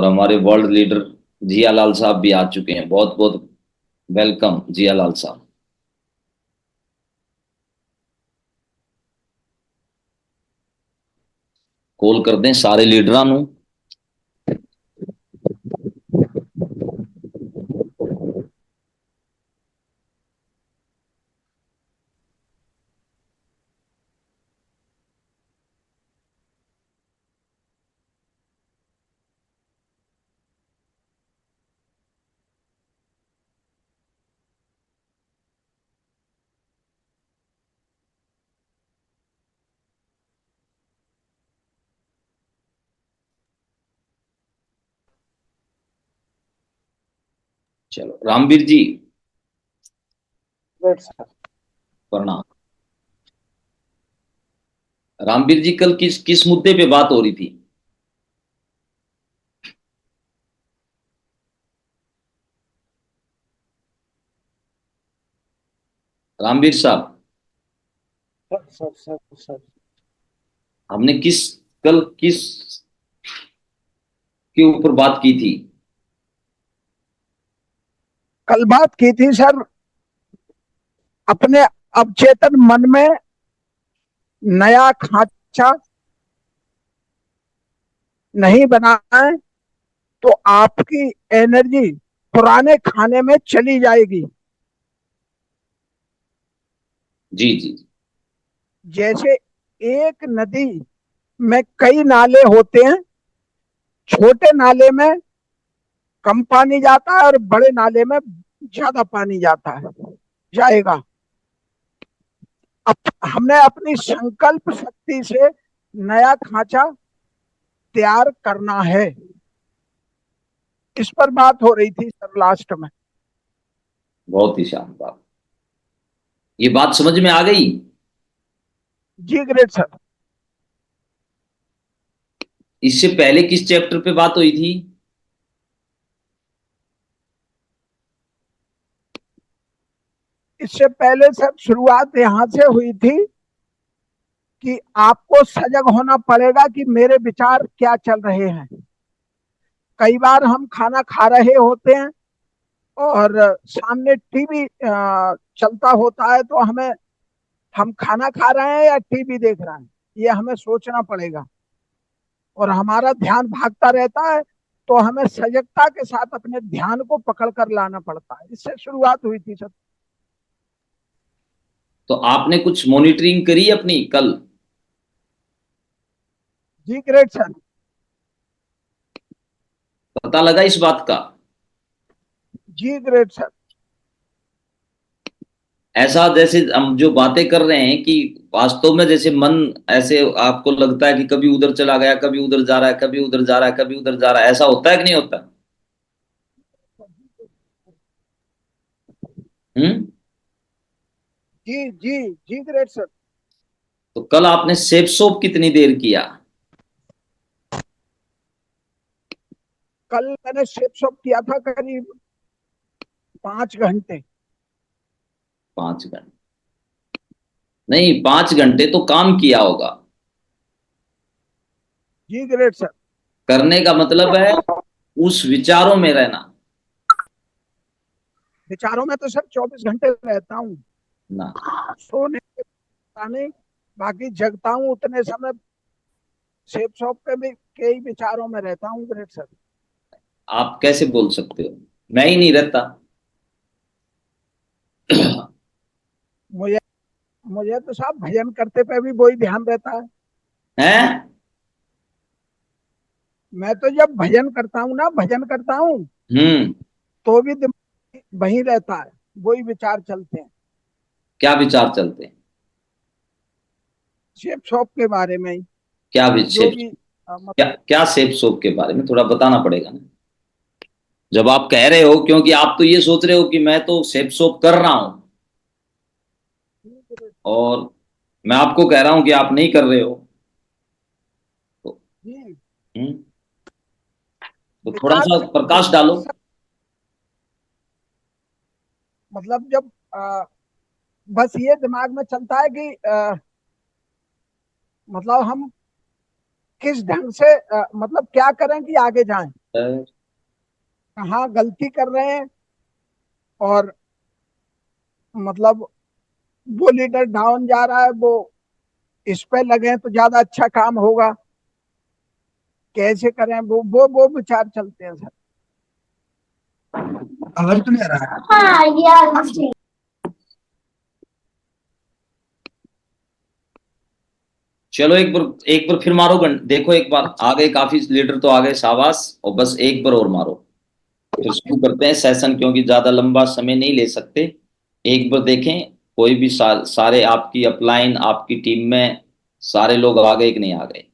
और हमारे world leader Jiyalal साहब भी आ चुके हैं। बहुत बहुत वेलकम जियालाल साहब। कॉल कर दें सारे लीडरां ਨੂੰ। चलो रामवीर जी प्रणाम। रामवीर जी कल किस किस मुद्दे पे बात हो रही थी? रामवीर साहब, सर हमने कल किस के ऊपर बात की थी? कल बात की थी सर, अपने अवचेतन मन में नया खांचा नहीं बनाए तो आपकी एनर्जी पुराने खाने में चली जाएगी। जी जी। जैसे एक नदी में कई नाले होते हैं, छोटे नाले में कम पानी जाता है और बड़े नाले में ज्यादा पानी जाता है जाएगा। अब हमने अपनी संकल्प शक्ति से नया खांचा तैयार करना है, इस पर बात हो रही थी सर लास्ट में। बहुत ही शानदार। ये बात समझ में आ गई? जी ग्रेट सर। इससे पहले किस चैप्टर पे बात हुई थी? इससे पहले सर शुरुआत यहां से हुई थी कि आपको सजग होना पड़ेगा कि मेरे विचार क्या चल रहे हैं। कई बार हम खाना खा रहे होते हैं और सामने टीवी चलता होता है, तो हम खाना खा रहे हैं या टीवी देख रहे हैं, ये हमें सोचना पड़ेगा। और हमारा ध्यान भागता रहता है, तो हमें सजगता के साथ अपने ध्यान को पकड़ कर लाना पड़ता है। इससे शुरुआत हुई थी सर। तो आपने कुछ मॉनिटरिंग करी अपनी कल? जी ग्रेट सर। पता लगा इस बात का? जी ग्रेट सर। ऐसा जैसे हम जो बातें कर रहे हैं कि वास्तव में जैसे मन ऐसे आपको लगता है कि कभी उधर चला गया, कभी उधर जा रहा है, कभी उधर जा रहा है, कभी उधर जा रहा है, ऐसा होता है कि नहीं होता? हम्म। जी जी जी ग्रेट सर। तो कल आपने सेप सोप कितनी देर किया? कल मैंने शेप शॉप किया था करीब 5 घंटे। 5 घंटे? नहीं, 5 घंटे तो काम किया होगा। जी ग्रेट सर। करने का मतलब है उस विचारों में रहना विचारों में तो सर 24 घंटे रहता हूँ। ना। सोने के पता नहीं, बाकी जगता हूँ उतने समय शेप शॉप पे भी कई विचारों में रहता हूँ ग्रेट सर। आप कैसे बोल सकते हो? मैं ही नहीं रहता। मुझे मुझे तो साहब भजन करते पे भी वही ध्यान रहता है। हैं? मैं तो जब भजन करता हूँ ना, भजन करता हूँ, हम्म। तो भी दिमाग वहीं रहता है, वही विचार चलते हैं क्या विचार चलते हैं? शेप शॉप के बारे में ही। क्या जो शेप? भी क्या क्या सेप सोप के बारे में थोड़ा बताना पड़ेगा ना। जब आप कह रहे हो, क्योंकि आप तो ये सोच रहे हो कि मैं तो सेप सोप कर रहा हूं, और मैं आपको कह रहा हूं कि आप नहीं कर रहे हो। तो, जी हम्म, तो थोड़ा विचार सा प्रकाश विचार डालो। सब, मतलब जब बस ये दिमाग में चलता है कि मतलब हम किस ढंग से मतलब क्या करें कि आगे जाएं। कहाँ गलती कर रहे हैं, और मतलब वो लीडर डाउन जा रहा है, वो इस पे लगे तो ज्यादा अच्छा काम होगा। कैसे करें, वो विचार चलते हैं सर। आवाज तो नहीं आ रहा है। हाँ यार। चलो एक बार फिर मारो देखो एक बार आ गए, काफी लीडर तो आ गए, शाबाश। और बस एक बार और मारो, फिर शुरू करते हैं सेशन, क्योंकि ज्यादा लंबा समय नहीं ले सकते। एक बार देखें कोई भी सारे आपकी अपलाइन आपकी टीम में सारे लोग आ गए कि नहीं आ गए।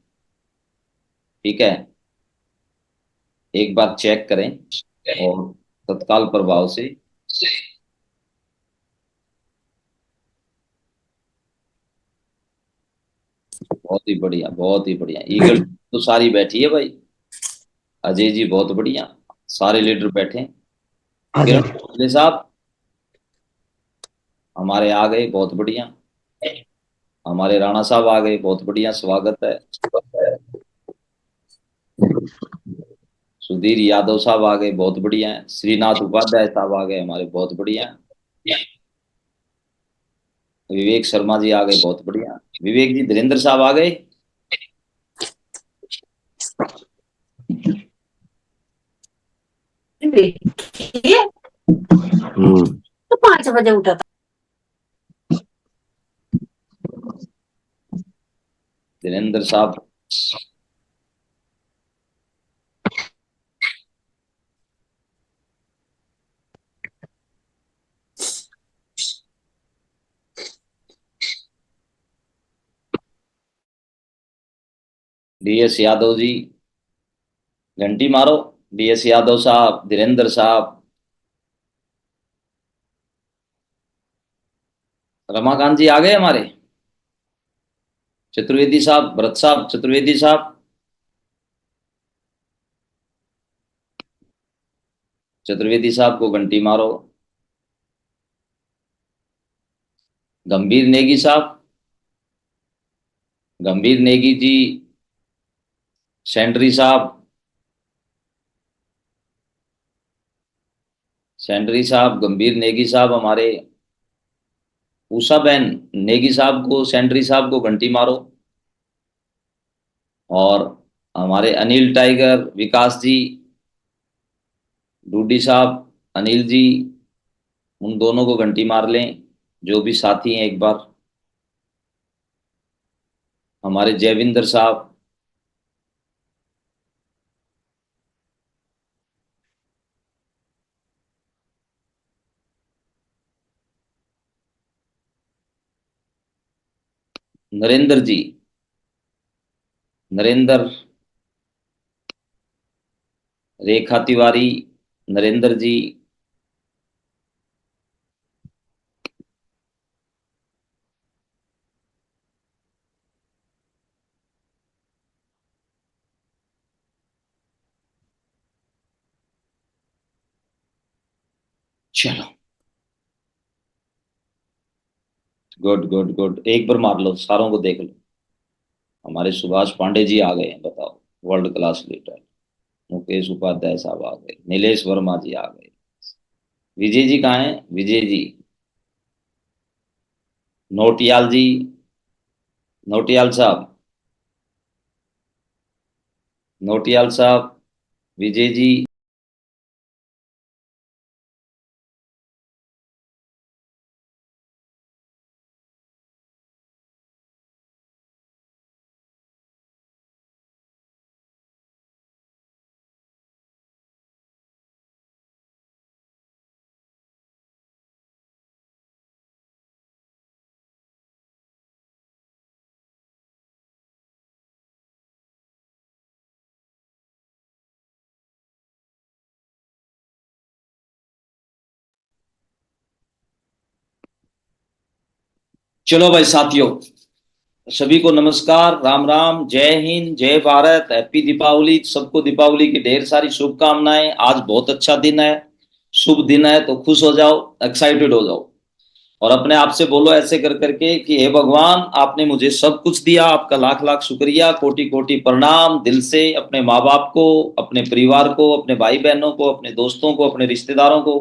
ठीक है, एक बार चेक करें और तत्काल प्रभाव से। बहुत ही बढ़िया, बहुत ही बढ़िया। ईगल तो सारी बैठी है भाई। अजय जी बहुत बढ़िया, सारे लीडर बैठे हैं। किरण भोसले साहब हमारे आ गए, बहुत बढ़िया। हमारे राणा साहब आ गए, बहुत बढ़िया, स्वागत है। सुधीर यादव साहब आ गए, बहुत बढ़िया है। श्रीनाथ उपाध्याय साहब आ गए हमारे, बहुत बढ़िया है। विवेक शर्मा जी आ गए, बहुत बढ़िया। विवेक जी, धीरेन्द्र साहब आ गए। तो 5 बजे उठा था। धीरेन्द्र साहब, डीएस यादव जी, घंटी मारो। डीएस यादव साहब, धीरेन्द्र साहब, रमाकांत जी आ गए हमारे। चतुर्वेदी साहब, भरत साहब, चतुर्वेदी साहब, चतुर्वेदी साहब को घंटी मारो। गंभीर नेगी साहब, गंभीर नेगी जी, सेंड्री साहब, सेंड्री साहब, गंभीर नेगी साहब हमारे। उषा बहन नेगी साहब को, सेंड्री साहब को घंटी मारो। और हमारे अनिल टाइगर, विकास जी, डूडी साहब, अनिल जी, उन दोनों को घंटी मार लें, जो भी साथी हैं एक बार। हमारे जयविंदर साहब, नरेंद्र जी, नरेंद्र, रेखा तिवारी, नरेंद्र जी, चलो गुड गुड गुड। एक बार मार लो, सारों को देख लो। हमारे सुभाष पांडे जी आ गए हैं, बताओ, world class leader. Mukesh Upadhyay साहब आ गए, नीलेश वर्मा जी आ गए। विजय जी कहाँ हैं, विजय जी, नोटियाल जी, नोटियाल साहब, नोटियाल साहब, विजय जी, चलो भाई साथियों, सभी को नमस्कार, राम राम, जय हिंद, जय भारत, हैप्पी दीपावली। सबको दीपावली की ढेर सारी शुभकामनाएं। आज बहुत अच्छा दिन है, शुभ दिन है, तो खुश हो जाओ, एक्साइटेड हो जाओ। और अपने आप से बोलो ऐसे कर करके कि हे भगवान, आपने मुझे सब कुछ दिया, आपका लाख लाख शुक्रिया, कोटि कोटि प्रणाम दिल से, अपने माँ बाप को, अपने परिवार को, अपने भाई बहनों को, अपने दोस्तों को, अपने रिश्तेदारों को,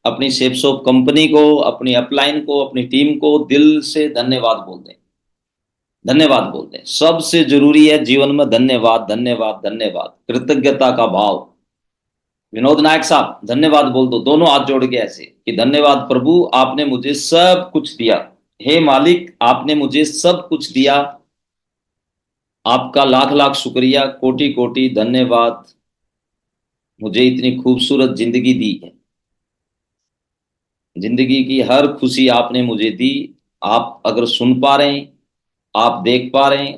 अपनी शेप शॉप कंपनी को, अपनी अपलाइन को, अपनी टीम को दिल से धन्यवाद बोल दें। धन्यवाद बोल दें। सबसे जरूरी है जीवन में धन्यवाद, धन्यवाद, धन्यवाद, कृतज्ञता का भाव। विनोद नायक साहब धन्यवाद बोल दो, दोनों हाथ जोड़ के ऐसे कि धन्यवाद प्रभु, आपने मुझे सब कुछ दिया। हे मालिक, आपने मुझे सब कुछ दिया, आपका लाख लाख शुक्रिया, कोटि कोटि धन्यवाद, मुझे इतनी खूबसूरत जिंदगी दी है। जिंदगी की हर खुशी आपने मुझे दी। आप अगर सुन पा रहे हैं, आप देख पा रहे हैं,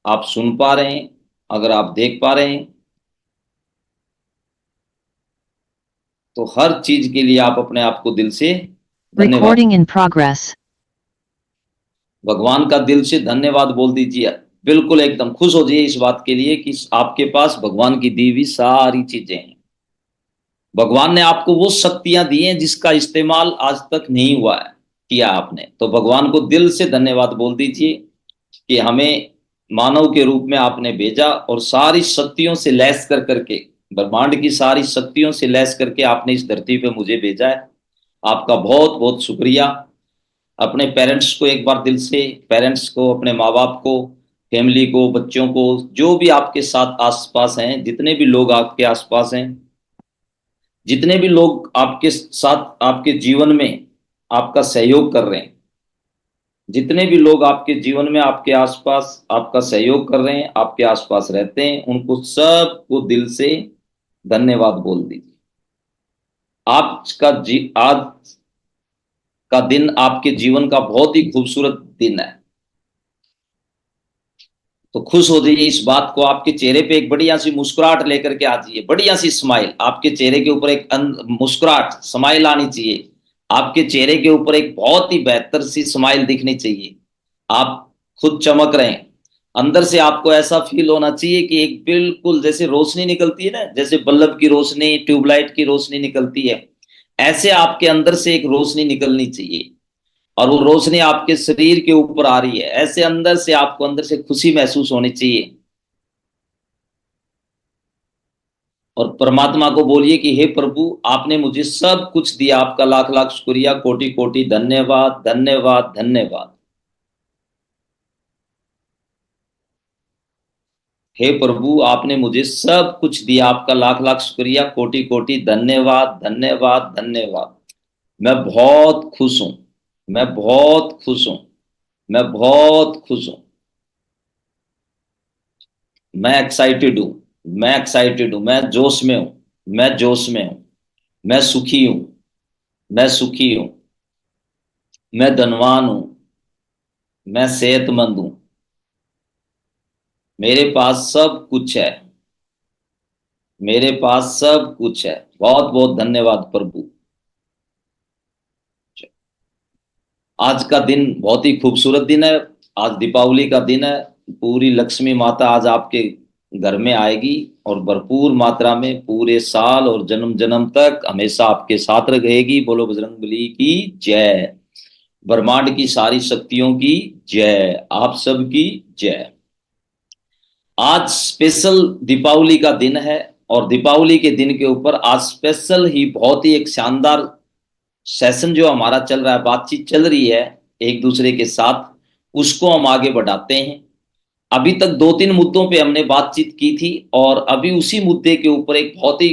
आप सुन पा रहे हैं, अगर आप देख पा रहे हैं, तो हर चीज के लिए आप अपने आप को दिल से धन्यवाद, Recording in progress. भगवान का दिल से धन्यवाद बोल दीजिए। बिल्कुल एकदम खुश हो जाइए इस बात के लिए कि आपके पास भगवान की दी हुई सारी चीजें हैं। भगवान ने आपको वो शक्तियां दी हैं जिसका इस्तेमाल आज तक नहीं हुआ है, किया आपने। तो भगवान को दिल से धन्यवाद बोल दीजिए कि हमें मानव के रूप में आपने भेजा और सारी शक्तियों से लैस कर करके, ब्रह्मांड की सारी शक्तियों से लैस करके आपने इस धरती पे मुझे भेजा है। आपका बहुत बहुत शुक्रिया। अपने पेरेंट्स को एक बार दिल से, पेरेंट्स को, अपने माँ बाप को, फैमिली को, बच्चों को, जो भी आपके साथ आसपास हैं, जितने भी लोग आपके आसपास हैं, जितने भी लोग आपके साथ आपके जीवन में आपका सहयोग कर रहे हैं, जितने भी लोग आपके जीवन में आपके आसपास आपका सहयोग कर रहे हैं, आपके आसपास रहते हैं, उनको सबको दिल से धन्यवाद बोल दीजिए। आज का दिन आपके जीवन का बहुत ही खूबसूरत दिन है। तो खुश हो जाइए इस बात को। आपके चेहरे पे एक बढ़िया सी मुस्कुराहट लेकर के आ जाइए, बढ़िया सी स्माइल। आपके चेहरे के ऊपर एक मुस्कुराहट, स्माइल आनी चाहिए। आपके चेहरे के ऊपर एक बहुत ही बेहतर सी स्माइल दिखनी चाहिए। आप खुद चमक रहे हैं, अंदर से आपको ऐसा फील होना चाहिए कि एक बिल्कुल जैसे रोशनी निकलती है ना, जैसे बल्ब की रोशनी, ट्यूबलाइट की रोशनी निकलती है, ऐसे आपके अंदर से एक रोशनी निकलनी चाहिए। और वो रोशनी आपके शरीर के ऊपर आ रही है, ऐसे अंदर से आपको अंदर से खुशी महसूस होनी चाहिए। और परमात्मा को बोलिए कि हे प्रभु, आपने मुझे सब कुछ दिया, आपका लाख लाख शुक्रिया, कोटि कोटि धन्यवाद, धन्यवाद, धन्यवाद। हे प्रभु, आपने मुझे सब कुछ दिया, आपका लाख लाख शुक्रिया, कोटि कोटि धन्यवाद, धन्यवाद, धन्यवाद। मैं बहुत खुश हूं, मैं बहुत खुश हूं, मैं बहुत खुश हूं, मैं एक्साइटेड हूं, मैं एक्साइटेड हूं, मैं जोश में हूं, मैं जोश में हूं, मैं सुखी हूं, मैं सुखी हूं, मैं धनवान हूं, मैं सेहतमंद हूं, मेरे पास सब कुछ है, मेरे पास सब कुछ है। बहुत बहुत धन्यवाद प्रभु। आज का दिन बहुत ही खूबसूरत दिन है। आज दीपावली का दिन है। पूरी लक्ष्मी माता आज आपके घर में आएगी और भरपूर मात्रा में पूरे साल और जन्म जन्म तक हमेशा आपके साथ रहेगी। बोलो बजरंगबली की जय, ब्रह्मांड की सारी शक्तियों की जय, आप सबकी जय। आज स्पेशल दीपावली का दिन है और दीपावली के दिन के ऊपर आज स्पेशल ही बहुत ही एक शानदार सेशन जो हमारा चल रहा है, बातचीत चल रही है एक दूसरे के साथ, उसको हम आगे बढ़ाते हैं। अभी तक 2-3 मुद्दों पे हमने बातचीत की थी और अभी उसी मुद्दे के ऊपर एक बहुत ही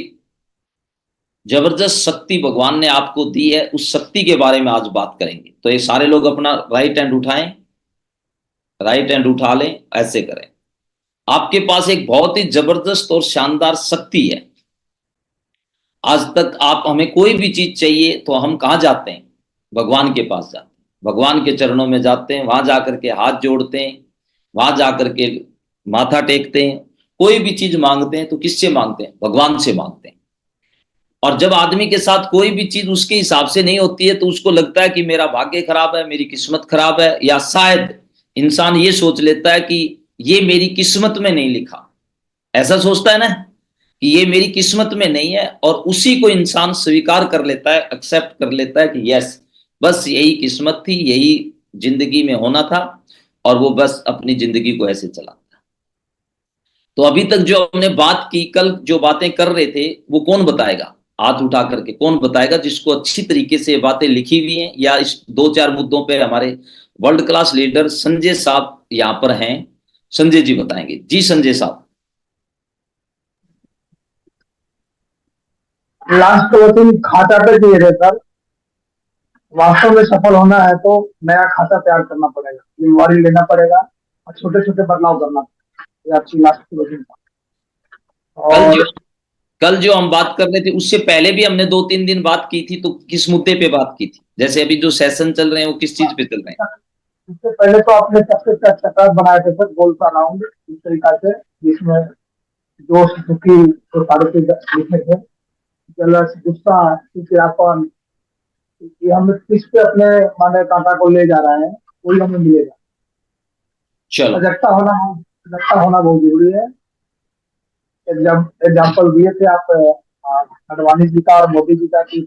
जबरदस्त शक्ति भगवान ने आपको दी है, उस शक्ति के बारे में आज बात करेंगे। तो ये सारे लोग अपना राइट हैंड उठाएं, राइट हैंड उठा लें, ऐसे करें। आपके पास एक बहुत ही जबरदस्त और शानदार शक्ति है। आज तक आप, हमें कोई भी चीज चाहिए तो हम कहाँ जाते हैं? भगवान के पास जाते हैं, भगवान के चरणों में जाते हैं, वहां जाकर के हाथ जोड़ते हैं, वहां जाकर के माथा टेकते हैं। कोई भी चीज मांगते हैं तो किससे मांगते हैं? भगवान से मांगते हैं। और जब आदमी के साथ कोई भी चीज उसके हिसाब से नहीं होती है तो उसको लगता है कि मेरा भाग्य खराब है, मेरी किस्मत खराब है, या शायद इंसान ये सोच लेता है कि ये मेरी किस्मत में नहीं लिखा। ऐसा सोचता है ना कि ये मेरी किस्मत में नहीं है, और उसी को इंसान स्वीकार कर लेता है, एक्सेप्ट कर लेता है कि यस, बस यही किस्मत थी, यही जिंदगी में होना था, और वो बस अपनी जिंदगी को ऐसे चला। तो अभी तक जो हमने बात की, कल जो बातें कर रहे थे, वो कौन बताएगा? हाथ उठा करके कौन बताएगा जिसको अच्छी तरीके से बातें लिखी हुई हैं, या इस दो चार मुद्दों पे हमारे वर्ल्ड क्लास लीडर संजय साहब यहाँ पर हैं। संजय जी बताएंगे। जी संजय साहब। लास्ट तो तुम खाता पे दिए थे सर। वास्तव में सफल होना है तो नया खाता तैयार करना पड़ेगा, जिम्मेवारी लेना पड़ेगा और छोटे छोटे बदलाव करना पड़ेगा। ये आपकी लास्ट क्लोजिंग था। कल और जो कल जो हम बात कर रहे थे, उससे पहले भी हमने 2-3 दिन बात की थी, तो किस मुद्दे पे बात की थी? जैसे अभी जो सेशन चल रहे हैं, वो किस चीज पे चल रहे हैं? इससे पहले तो आपने सबसे चक्कर बनाए थे सर, गोल का राउंड इस तरीका से, जिसमें जोश दुखी तो सारे लिखे थे, जलस गुस्सा चिड़चिड़ापन, कि हम किस पे अपने माने कांटा को ले जा रहे हैं, वही हमें मिलेगा। चलो, सजगता होना बहुत जरूरी है। एग्जाम्पल दिए थे आप अडवाणी जी का और मोदी जी का, कि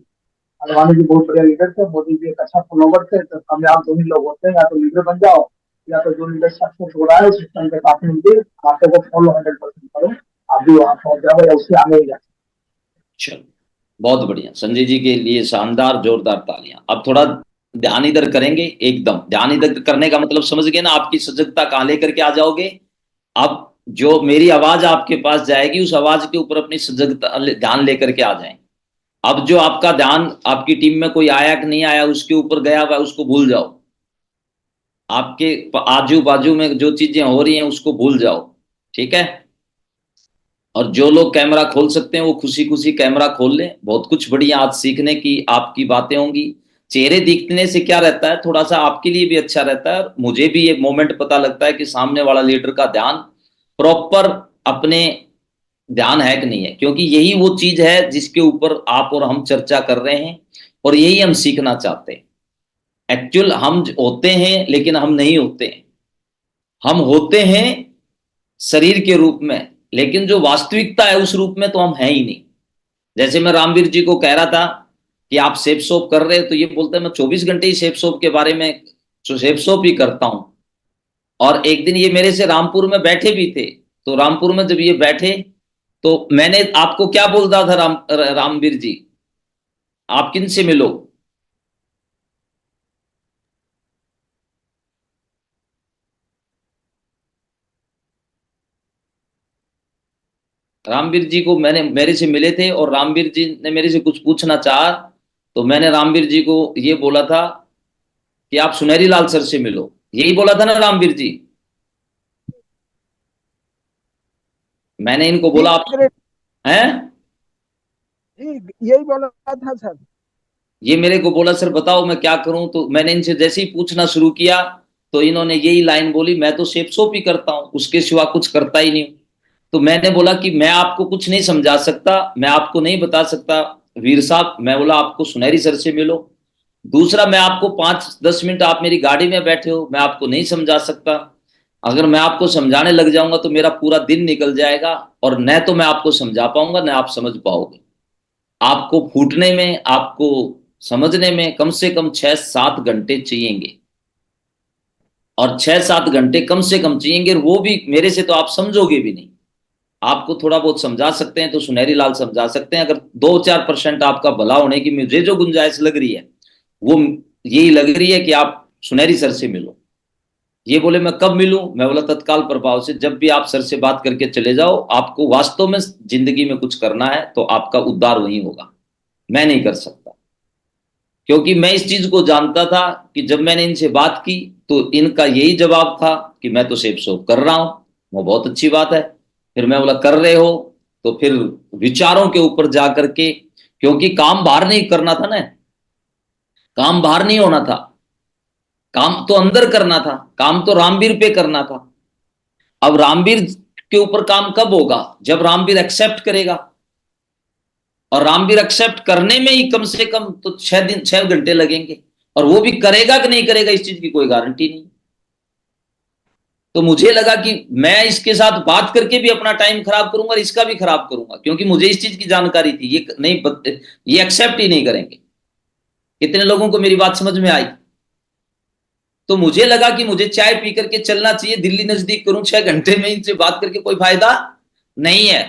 अडवाणी जी बहुत बढ़िया लीडर थे, मोदी जी एक अच्छा फॉलोवर थे। तो कामयाब दो ही लोग होते हैं, या तो लीडर बन जाओ, या तो जो लीडर सक्सेस हो रहा है उस सिस्टम के साथ मिलकर बातों को फॉलो 100% करो, आप भी वहां पहुंच जाओ या उससे आगे ही जा। चलो, बहुत बढ़िया। संजय जी के लिए शानदार जोरदार तालियां। अब थोड़ा ध्यान इधर करेंगे, एकदम ध्यान इधर करने का मतलब समझ गए ना? आपकी सजगता कहां लेकर के आ जाओगे? अब जो मेरी आवाज आपके पास जाएगी, उस आवाज के ऊपर अपनी सजगता ध्यान लेकर के आ जाए। अब जो आपका ध्यान आपकी टीम में कोई आया कि नहीं आया, उसके ऊपर गया हुआ, उसको भूल जाओ। आपके आजू बाजू में जो चीजें हो रही हैं, उसको भूल जाओ। ठीक है? और जो लोग कैमरा खोल सकते हैं, वो खुशी खुशी कैमरा खोल लें। बहुत कुछ बढ़िया आज सीखने की आपकी बातें होंगी। चेहरे दिखने से क्या रहता है, थोड़ा सा आपके लिए भी अच्छा रहता है, और मुझे भी ये मोमेंट पता लगता है कि सामने वाला लीडर का ध्यान प्रॉपर अपने ध्यान है कि नहीं है, क्योंकि यही वो चीज है जिसके ऊपर आप और हम चर्चा कर रहे हैं, और यही हम सीखना चाहते हैं। एक्चुअल हम होते हैं, लेकिन हम नहीं होते हैं। हम होते हैं शरीर के रूप में, लेकिन जो वास्तविकता है उस रूप में तो हम हैं ही नहीं। जैसे मैं रामवीर जी को कह रहा था कि आप सेप सोप कर रहे हो, तो ये बोलते हैं मैं 24 घंटे ही सेप सोप के बारे में सेप सोप ही करता हूं। और एक दिन ये मेरे से रामपुर में बैठे भी थे, तो रामपुर में जब ये बैठे, तो मैंने आपको क्या बोल रहा था, रामवीर जी, आप किन से मिलो? रामवीर जी को मैंने मेरे से मिले थे, और रामवीर जी ने मेरे से कुछ पूछना चाहा, तो मैंने रामवीर जी को ये बोला था कि आप सुनहरी लाल सर से मिलो। यही बोला था ना रामवीर जी? मैंने इनको जी बोला आप ग्रेट हैं? जी, यही बोला था सर। ये मेरे को बोला सर बताओ मैं क्या करूं। तो मैंने इनसे जैसे ही पूछना शुरू किया, तो इन्होंने यही लाइन बोली, मैं तो सेप सोप ही करता हूं, उसके सिवा कुछ करता ही नहीं। तो मैंने बोला कि मैं आपको कुछ नहीं समझा सकता, मैं आपको नहीं बता सकता वीर साहब। मैं बोला आपको सुनहरी सर से मिलो। दूसरा, मैं आपको 5-10 मिनट आप मेरी गाड़ी में बैठे हो, मैं आपको नहीं समझा सकता। अगर मैं आपको समझाने लग जाऊंगा तो मेरा पूरा दिन निकल जाएगा, और न तो मैं आपको समझा पाऊंगा न आप समझ पाओगे। आपको फूटने में, आपको समझने में कम से कम 6-7 घंटे चाहिएंगे, और 6-7 घंटे कम से कम चाहिएंगे, और वो भी मेरे से तो आप समझोगे भी नहीं। आपको थोड़ा बहुत समझा सकते हैं तो सुनहरी लाल समझा सकते हैं। अगर 2-4% आपका भला होने की मुझे जो गुंजाइश लग रही है, वो यही लग रही है कि आप सुनहरी सर से मिलो। ये बोले मैं कब मिलूं? मैं बोला तत्काल प्रभाव से, जब भी आप सर से बात करके चले जाओ। आपको वास्तव में जिंदगी में कुछ करना है तो आपका उद्धार वहीं होगा, मैं नहीं कर सकता। क्योंकि मैं इस चीज को जानता था कि जब मैंने इनसे बात की, तो इनका यही जवाब था कि मैं तो सेप सोप कर रहा हूं। वो बहुत अच्छी बात है। फिर मैं बोला कर रहे हो तो फिर विचारों के ऊपर जा करके, क्योंकि काम बाहर नहीं करना था ना, काम बाहर नहीं होना था, काम तो अंदर करना था, काम तो रामवीर पे करना था। अब रामवीर के ऊपर काम कब होगा? जब रामवीर एक्सेप्ट करेगा, और रामवीर एक्सेप्ट करने में ही कम से कम तो 6 घंटे लगेंगे, और वो भी करेगा कि नहीं करेगा इस चीज की कोई गारंटी नहीं। तो मुझे लगा कि मैं इसके साथ बात करके भी अपना टाइम खराब करूंगा, और इसका भी खराब करूंगा, क्योंकि मुझे इस चीज की जानकारी थी ये नहीं, ये एक्सेप्ट ही नहीं करेंगे। कितने लोगों को मेरी बात समझ में आई? तो मुझे लगा कि मुझे चाय पी करके चलना चाहिए, दिल्ली नजदीक करूं, 6 घंटे में इनसे बात करके कोई फायदा नहीं है,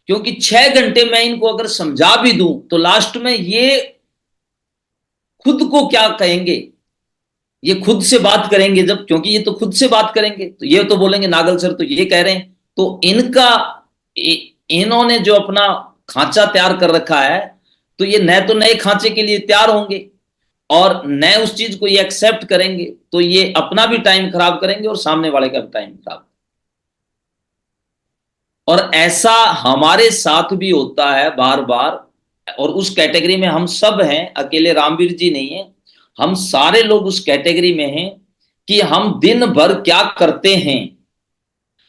क्योंकि 6 घंटे में इनको अगर समझा भी दूं तो लास्ट में ये खुद को क्या कहेंगे, ये खुद से बात करेंगे जब, क्योंकि ये तो खुद से बात करेंगे तो ये तो बोलेंगे नागल सर तो ये कह रहे हैं, तो इनका इन्होंने जो अपना खांचा तैयार कर रखा है, तो ये न तो नए खांचे के लिए तैयार होंगे और नए उस चीज को ये एक्सेप्ट करेंगे, तो ये अपना भी टाइम खराब करेंगे और सामने वाले का भी टाइम खराब। और ऐसा हमारे साथ भी होता है बार बार, और उस कैटेगरी में हम सब हैं, अकेले रामवीर जी नहीं है, हम सारे लोग उस कैटेगरी में हैं कि हम दिन भर क्या करते हैं,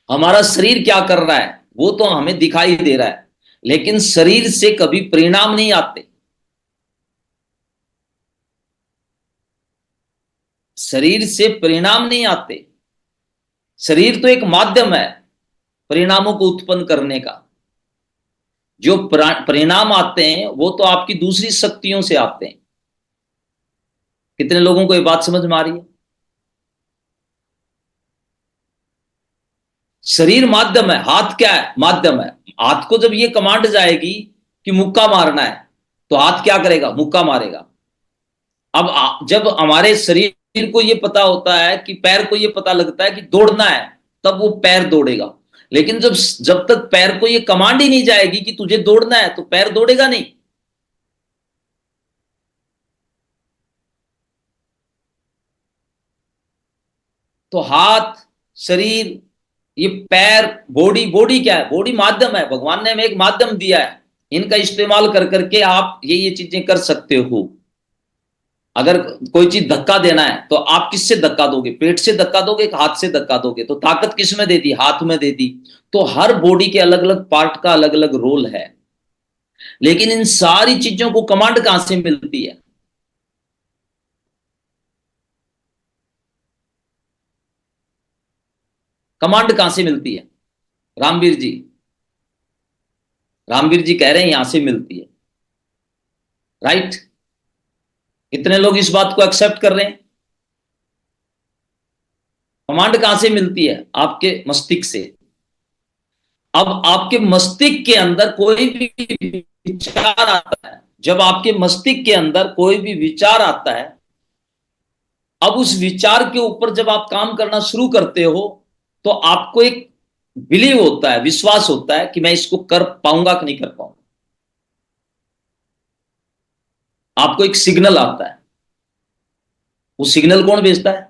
हमारा शरीर क्या कर रहा है वो तो हमें दिखाई दे रहा है, लेकिन शरीर से कभी परिणाम नहीं आते। शरीर से परिणाम नहीं आते। शरीर तो एक माध्यम है परिणामों को उत्पन्न करने का। जो परिणाम आते हैं वो तो आपकी दूसरी शक्तियों से आते हैं। कितने लोगों को ये बात समझ में आ रही है? शरीर माध्यम है, हाथ क्या है? माध्यम है। हाथ को जब ये कमांड जाएगी कि मुक्का मारना है तो हाथ क्या करेगा? मुक्का मारेगा। अब जब हमारे शरीर को ये पता होता है कि पैर को ये पता लगता है कि दौड़ना है, तब वो पैर दौड़ेगा। लेकिन जब तक पैर को ये कमांड ही नहीं जाएगी कि तुझे दौड़ना है तो पैर दौड़ेगा नहीं। तो हाथ, शरीर, ये पैर, बॉडी, बॉडी क्या है? बॉडी माध्यम है। भगवान ने हमें एक माध्यम दिया है, इनका इस्तेमाल कर करके आप ये चीजें कर सकते हो। अगर कोई चीज धक्का देना है तो आप किससे धक्का दोगे? पेट से धक्का दोगे, हाथ से धक्का दोगे? तो ताकत किस में दे दी? हाथ में दे दी। तो हर बॉडी के अलग अलग पार्ट का अलग अलग रोल है, लेकिन इन सारी चीजों को कमांड कहां से मिलती है? कमांड कहां से मिलती है? रामवीर जी, रामवीर जी कह रहे हैं यहां से मिलती है। राइट? कितने लोग इस बात को एक्सेप्ट कर रहे हैं? कमांड कहां से मिलती है? आपके मस्तिष्क से। अब आपके मस्तिष्क के अंदर कोई भी विचार आता है, जब आपके मस्तिष्क के अंदर कोई भी विचार आता है, अब उस विचार के ऊपर जब आप काम करना शुरू करते हो तो आपको एक बिलीव होता है, विश्वास होता है कि मैं इसको कर पाऊंगा कि नहीं कर पाऊंगा। आपको एक सिग्नल आता है। वो सिग्नल कौन भेजता है?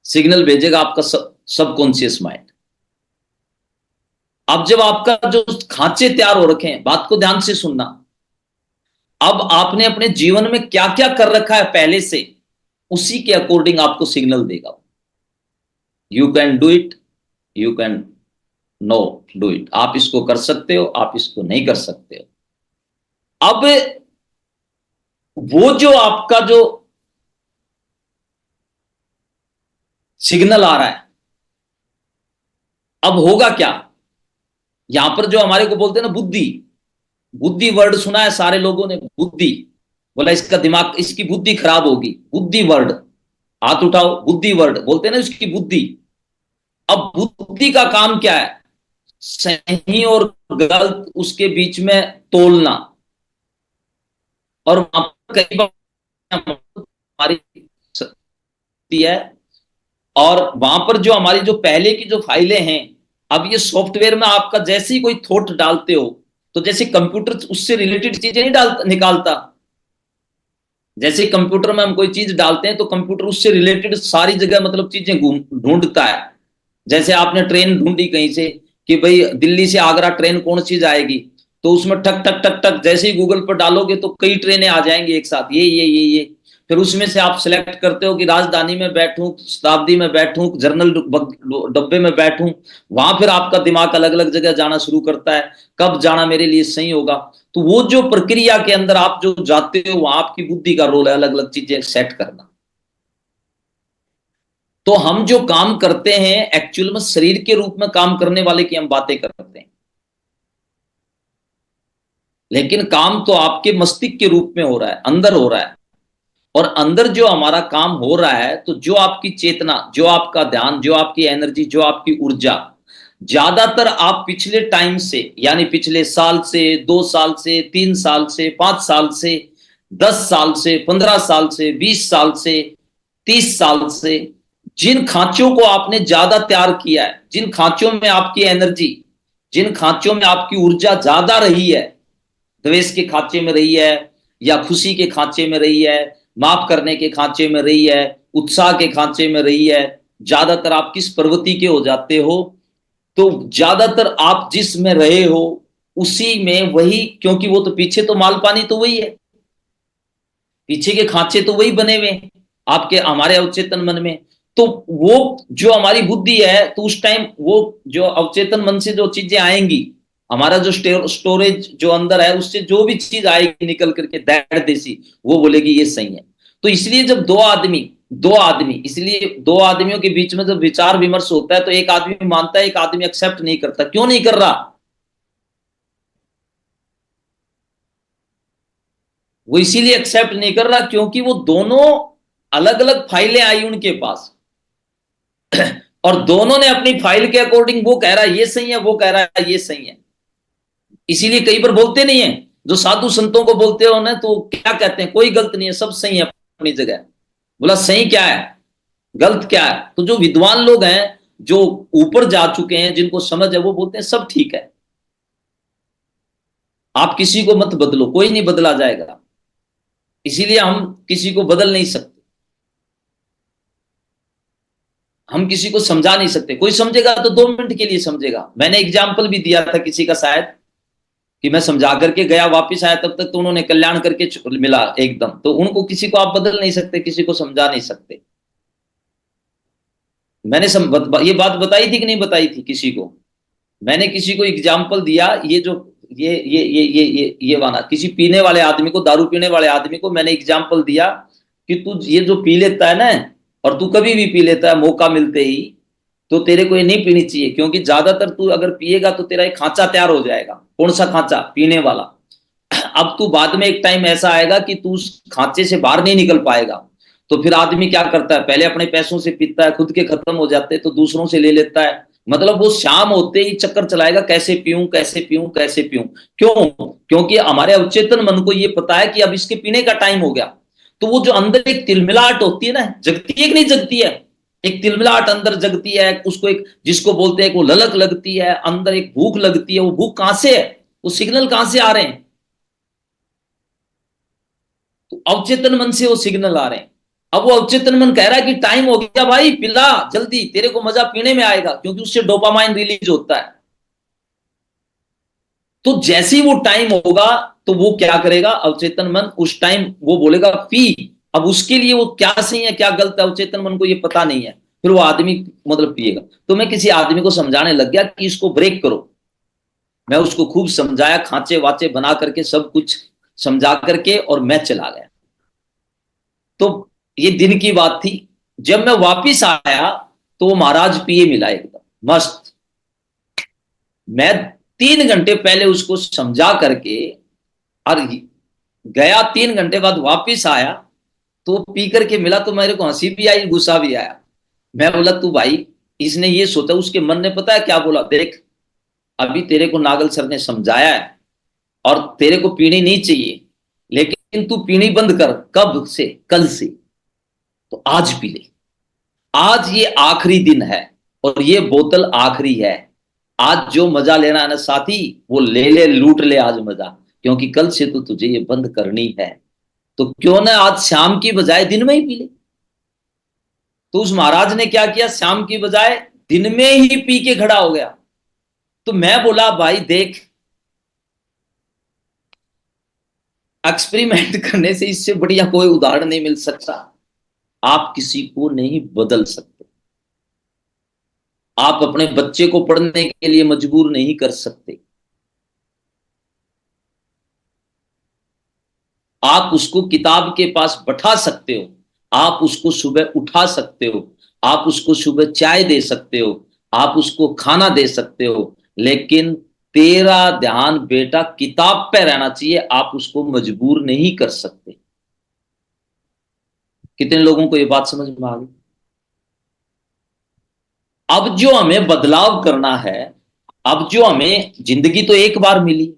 सिग्नल भेजेगा आपका सबकॉन्शियस माइंड। अब जब आपका जो खांचे तैयार हो रखे हैं, बात को ध्यान से सुनना, अब आपने अपने जीवन में क्या क्या कर रखा है पहले से, उसी के अकॉर्डिंग आपको सिग्नल देगा। You can do it, you can no do it. आप इसको कर सकते हो, आप इसको नहीं कर सकते हो। अब वो जो आपका जो सिग्नल आ रहा है, अब होगा क्या? यहां पर जो हमारे को बोलते हैं ना बुद्धि, बुद्धि वर्ड सुना है सारे लोगों ने? बुद्धि बोला इसका दिमाग, इसकी बुद्धि खराब होगी। बुद्धि वर्ड, हाथ उठाओ। बुद्धि वर्ड बोलते हैं ना, उसकी बुद्धि। अब बुद्धि का काम क्या है? सही और गलत उसके बीच में तोलना। और वहां पर कई बार हमारी है, और वहां पर जो हमारी जो पहले की जो फाइलें हैं, अब ये सॉफ्टवेयर में आपका जैसे ही कोई थॉट डालते हो, तो जैसे कंप्यूटर उससे रिलेटेड चीजें नहीं निकालता। जैसे कंप्यूटर में हम कोई चीज डालते हैं तो कंप्यूटर उससे रिलेटेड सारी जगह मतलब चीजें ढूंढता है। जैसे आपने ट्रेन ढूंढी कहीं से कि भाई दिल्ली से आगरा ट्रेन कौन सी जाएगी, तो उसमें ठक ठक ठक ठक जैसे ही गूगल पर डालोगे तो कई ट्रेनें आ जाएंगी एक साथ, ये। फिर उसमें से आप सिलेक्ट करते हो कि राजधानी में बैठूं, शताब्दी में बैठूं, जर्नल डब्बे में बैठूं। वहां फिर आपका दिमाग अलग अलग जगह जाना शुरू करता है, कब जाना मेरे लिए सही होगा। तो वो जो प्रक्रिया के अंदर आप जो जाते हो, वहां आपकी बुद्धि का रोल है अलग अलग चीजें सेट करना। तो हम जो काम करते हैं एक्चुअल में शरीर के रूप में काम करने वाले की हम बातें करते हैं। लेकिन काम तो आपके मस्तिष्क के रूप में हो रहा है, अंदर हो रहा है। और अंदर जो हमारा काम हो रहा है, तो जो आपकी चेतना, जो आपका ध्यान, जो आपकी एनर्जी, जो आपकी ऊर्जा, ज्यादातर आप पिछले टाइम से, यानी पिछले साल से, 2 साल से, 3 साल से, 5 साल से, 10 साल से, 15 साल से, 20 साल से, 30 साल से, जिन खांचों को आपने ज्यादा तैयार किया है, जिन खांचों में आपकी एनर्जी, जिन खांचों में आपकी ऊर्जा ज्यादा रही है, द्वेष के खांचे में रही है, या खुशी के खांचे में रही है, माफ करने के खांचे में रही है, उत्साह के खांचे में रही है, ज्यादातर आप किस प्रवृत्ति के हो जाते हो, तो ज्यादातर आप जिस में रहे हो उसी में वही, क्योंकि वो तो पीछे तो माल पानी तो वही है, पीछे के खांचे तो वही बने हुए आपके, हमारे अवचेतन मन में। तो वो जो हमारी बुद्धि है, तो उस टाइम वो जो अवचेतन मन से जो चीजें आएंगी, हमारा जो स्टोरेज जो अंदर है, उससे जो भी चीज आएगी निकल करके दैट देसी, वो बोलेगी ये सही है। तो इसलिए जब दो आदमी, इसलिए दो आदमियों के बीच में जब विचार विमर्श होता है, तो एक आदमी मानता है, एक आदमी एक्सेप्ट नहीं करता। क्यों नहीं कर रहा? वो इसीलिए एक्सेप्ट नहीं कर रहा क्योंकि वो दोनों अलग अलग फाइलें आई उनके पास और दोनों ने अपनी फाइल के अकॉर्डिंग, वो कह रहा है ये सही है, वो कह रहा है ये सही है। इसीलिए कई बार बोलते नहीं है, जो साधु संतों को बोलते हो ना, तो क्या कहते हैं, कोई गलत नहीं है, सब सही है अपनी जगह। बोला सही क्या है, गलत क्या है? तो जो विद्वान लोग हैं, जो ऊपर जा चुके हैं, जिनको समझ है, वो बोलते हैं सब ठीक है। आप किसी को मत बदलो, कोई नहीं बदला जाएगा, इसीलिए हम किसी को बदल नहीं सकते, हम किसी को समझा नहीं सकते। कोई समझेगा तो 2 मिनट के लिए समझेगा। मैंने एग्जाम्पल भी दिया था किसी का, शायद कि मैं समझा करके गया, वापिस आया, तब तक तो उन्होंने कल्याण करके मिला एकदम। तो उनको, किसी को आप बदल नहीं सकते, किसी को समझा नहीं सकते। मैंने ये बात बताई थी कि नहीं बताई थी किसी को? मैंने किसी को एग्जाम्पल दिया, ये जो ये वाला, किसी पीने वाले आदमी को, दारू पीने वाले आदमी को मैंने एग्जाम्पल दिया कि तू ये जो पी लेता है ना, और तू कभी भी पी लेता है मौका मिलते ही, तो तेरे को ये नहीं पीनी चाहिए, क्योंकि ज्यादातर तू अगर पिएगा तो तेरा एक खांचा तैयार हो जाएगा। कौन सा खांचा? पीने वाला। अब तू बाद में एक टाइम ऐसा आएगा कि तू उस खांचे से बाहर नहीं निकल पाएगा। तो फिर आदमी क्या करता है, पहले अपने पैसों से पीता है, खुद के खत्म हो जाते हैं तो दूसरों से ले लेता है। मतलब वो शाम होते ही चक्कर चलाएगा, कैसे पीऊं, कैसे पीऊं, कैसे पीऊं। क्यों? क्योंकि हमारे अवचेतन मन को ये पता है कि अब इसके पीने का टाइम हो गया। तो वो जो अंदर एक तिलमिलाहट होती है ना, जगती है कि नहीं जगती है? एक तिलमिलाहट अंदर जगती है, उसको एक, जिसको बोलते हैं, वो ललक लगती है, अंदर एक भूख लगती है। वो भूख कहां से है? वो सिग्नल कहां से आ रहे हैं? तो अवचेतन मन से वो सिग्नल आ रहे हैं। अब वो अवचेतन मन कह रहा है कि टाइम हो गया भाई, पिला जल्दी, तेरे को मजा पीने में आएगा, क्योंकि उससे डोपामाइन रिलीज होता है। तो जैसे ही वो टाइम होगा, तो वो क्या करेगा, अवचेतन मन उस टाइम वो बोलेगा पी। अब उसके लिए वो क्या सही है क्या गलत है, अवचेतन मन को ये पता नहीं है। फिर वो आदमी मतलब पिएगा। तो मैं किसी आदमी को समझाने लग गया कि इसको ब्रेक करो। मैं उसको खूब समझाया, खांचे वाचे बना करके, सब कुछ समझा करके, और मैं चला गया। तो ये दिन की बात थी। जब मैं वापिस आया तो वो महाराज पिए मिला एकदम मस्त। मैं 3 घंटे पहले उसको समझा करके और गया, 3 घंटे बाद वापिस आया तो पी करके मिला। तो मेरे को हंसी भी आई, गुस्सा भी आया। मैं बोला तू भाई, इसने ये सोचा, उसके मन ने पता है क्या बोला, देख अभी तेरे को नागल सर ने समझाया है और तेरे को पीनी नहीं चाहिए, लेकिन तू पीनी बंद कर। कब से? कल से। तो आज पी ले। आज ये आखिरी दिन है और ये बोतल आखिरी है। आज जो मजा लेना है ना साथी, वो ले ले, लूट ले आज मजा, क्योंकि कल से तो तुझे ये बंद करनी है। तो क्यों ना आज शाम की बजाय दिन में ही पी ले। तो उस महाराज ने क्या किया, शाम की बजाय दिन में ही पी के खड़ा हो गया। तो मैं बोला भाई देख, एक्सपेरिमेंट करने से इससे बढ़िया कोई उदाहरण नहीं मिल सकता। आप किसी को नहीं बदल सकते, आप अपने बच्चे को पढ़ने के लिए मजबूर नहीं कर सकते, आप उसको किताब के पास बैठा सकते हो, आप उसको सुबह उठा सकते हो, आप उसको सुबह चाय दे सकते हो, आप उसको खाना दे सकते हो, लेकिन तेरा ध्यान बेटा किताब पे रहना चाहिए, आप उसको मजबूर नहीं कर सकते। कितने लोगों को ये बात समझ में आ गई? अब जो हमें बदलाव करना है, अब जो हमें, जिंदगी तो एक बार मिली,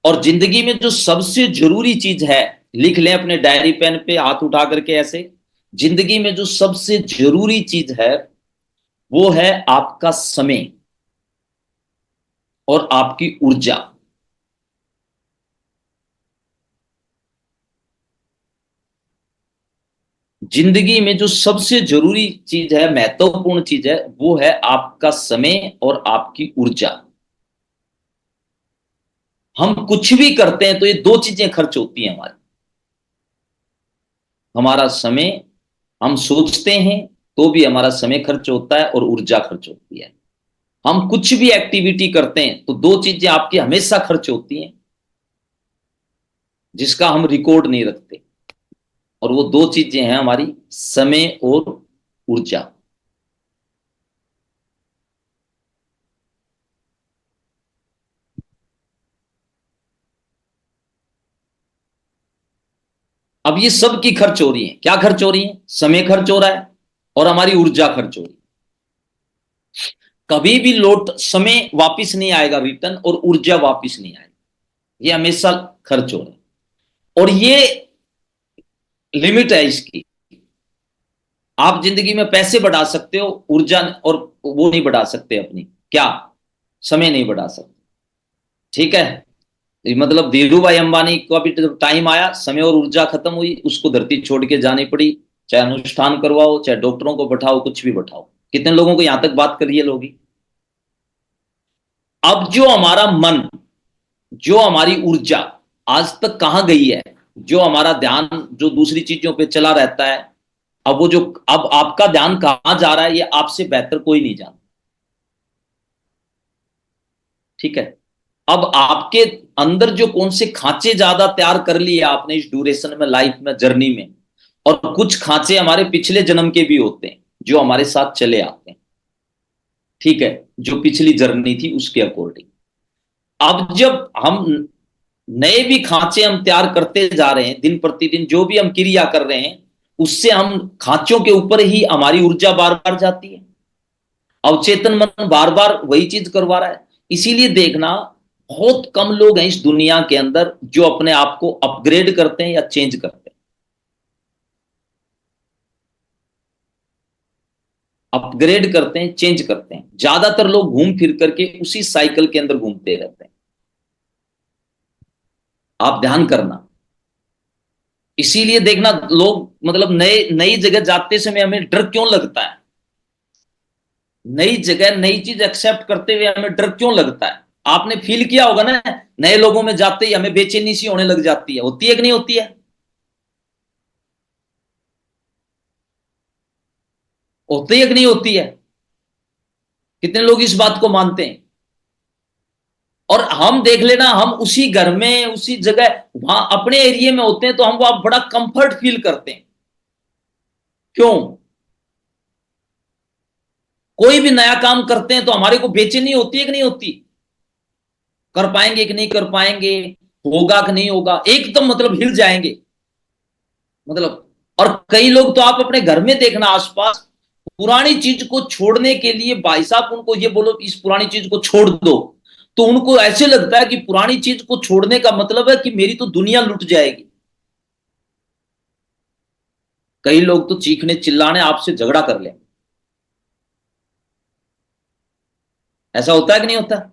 और जिंदगी में जो सबसे जरूरी चीज है, लिख लें अपने डायरी पेन पे हाथ उठा करके ऐसे, जिंदगी में जो सबसे जरूरी चीज है वो है आपका समय और आपकी ऊर्जा। जिंदगी में जो सबसे जरूरी चीज है, महत्वपूर्ण चीज है, वो है आपका समय और आपकी ऊर्जा। हम कुछ भी करते हैं तो ये दो चीजें खर्च होती हैं हमारी, हमारा समय, हम सोचते हैं तो भी हमारा समय खर्च होता है और ऊर्जा खर्च होती है। हम कुछ भी एक्टिविटी करते हैं तो दो चीजें आपकी हमेशा खर्च होती हैं, जिसका हम रिकॉर्ड नहीं रखते, और वो दो चीजें हैं हमारी, समय और ऊर्जा। अब ये सब की खर्च हो रही है, क्या खर्च हो रही है? समय खर्च हो रहा है और हमारी ऊर्जा खर्च हो रही है। कभी भी लौट समय वापस नहीं आएगा रिटर्न, और ऊर्जा वापस नहीं आएगी, ये हमेशा खर्च हो रहा है। और ये लिमिट है इसकी। आप जिंदगी में पैसे बढ़ा सकते हो, ऊर्जा और वो नहीं बढ़ा सकते अपनी, क्या? समय नहीं बढ़ा सकते। ठीक है, मतलब धीरू भाई अंबानी को अभी टाइम आया, समय और ऊर्जा खत्म हुई, उसको धरती छोड़ के जानी पड़ी, चाहे अनुष्ठान करवाओ, चाहे डॉक्टरों को बैठाओ, कुछ भी बैठाओ। कितने लोगों को यहां तक बात करिए लोगी? अब जो हमारा मन, जो हमारी ऊर्जा आज तक कहां गई है, जो हमारा ध्यान जो दूसरी चीजों पे चला रहता है, अब वो जो, अब आपका ध्यान कहां जा रहा है ये आपसे बेहतर कोई नहीं जानता। ठीक है, अब आपके अंदर जो कौन से खांचे ज्यादा तैयार कर लिए आपने इस ड्यूरेशन में, लाइफ में, जर्नी में, और कुछ खांचे हमारे पिछले जन्म के भी होते हैं जो हमारे साथ चले आते हैं। ठीक है, जो पिछली जर्नी थी उसके अकॉर्डिंग। अब जब हम नए भी खांचे हम तैयार करते जा रहे हैं, दिन प्रतिदिन जो भी हम क्रिया कर रहे हैं, उससे हम खांचों के ऊपर ही हमारी ऊर्जा बार बार जाती है। अवचेतन मन बार बार वही चीज करवा रहा है। इसीलिए देखना, बहुत कम लोग हैं इस दुनिया के अंदर जो अपने आप को अपग्रेड करते हैं या चेंज करते हैं। अपग्रेड करते हैं, चेंज करते हैं। ज्यादातर लोग घूम फिर करके उसी साइकिल के अंदर घूमते रहते हैं। आप ध्यान करना, इसीलिए देखना लोग, मतलब नए नई जगह जाते समय हमें डर क्यों लगता है? नई जगह नई चीज एक्सेप्ट करते हुए हमें डर क्यों लगता है? आपने फील किया होगा ना, नए लोगों में जाते ही हमें बेचैनी सी होने लग जाती है, होती है कि नहीं होती है? होती है कि नहीं होती है? कितने लोग इस बात को मानते हैं? और हम देख लेना, हम उसी घर में, उसी जगह, वहां अपने एरिया में होते हैं तो हम वहां बड़ा कंफर्ट फील करते हैं। क्यों? कोई भी नया काम करते हैं तो हमारे को बेचैनी होती है कि नहीं होती? कर पाएंगे कि नहीं कर पाएंगे, होगा कि नहीं होगा, एकदम मतलब हिल जाएंगे, मतलब। और कई लोग तो आप अपने घर में देखना आसपास, पुरानी चीज को छोड़ने के लिए भाई साहब उनको ये बोलो कि इस पुरानी चीज को छोड़ दो, तो उनको ऐसे लगता है कि पुरानी चीज को छोड़ने का मतलब है कि मेरी तो दुनिया लुट जाएगी। कई लोग तो चीखने चिल्लाने आपसे झगड़ा कर ले। ऐसा होता है कि नहीं होता?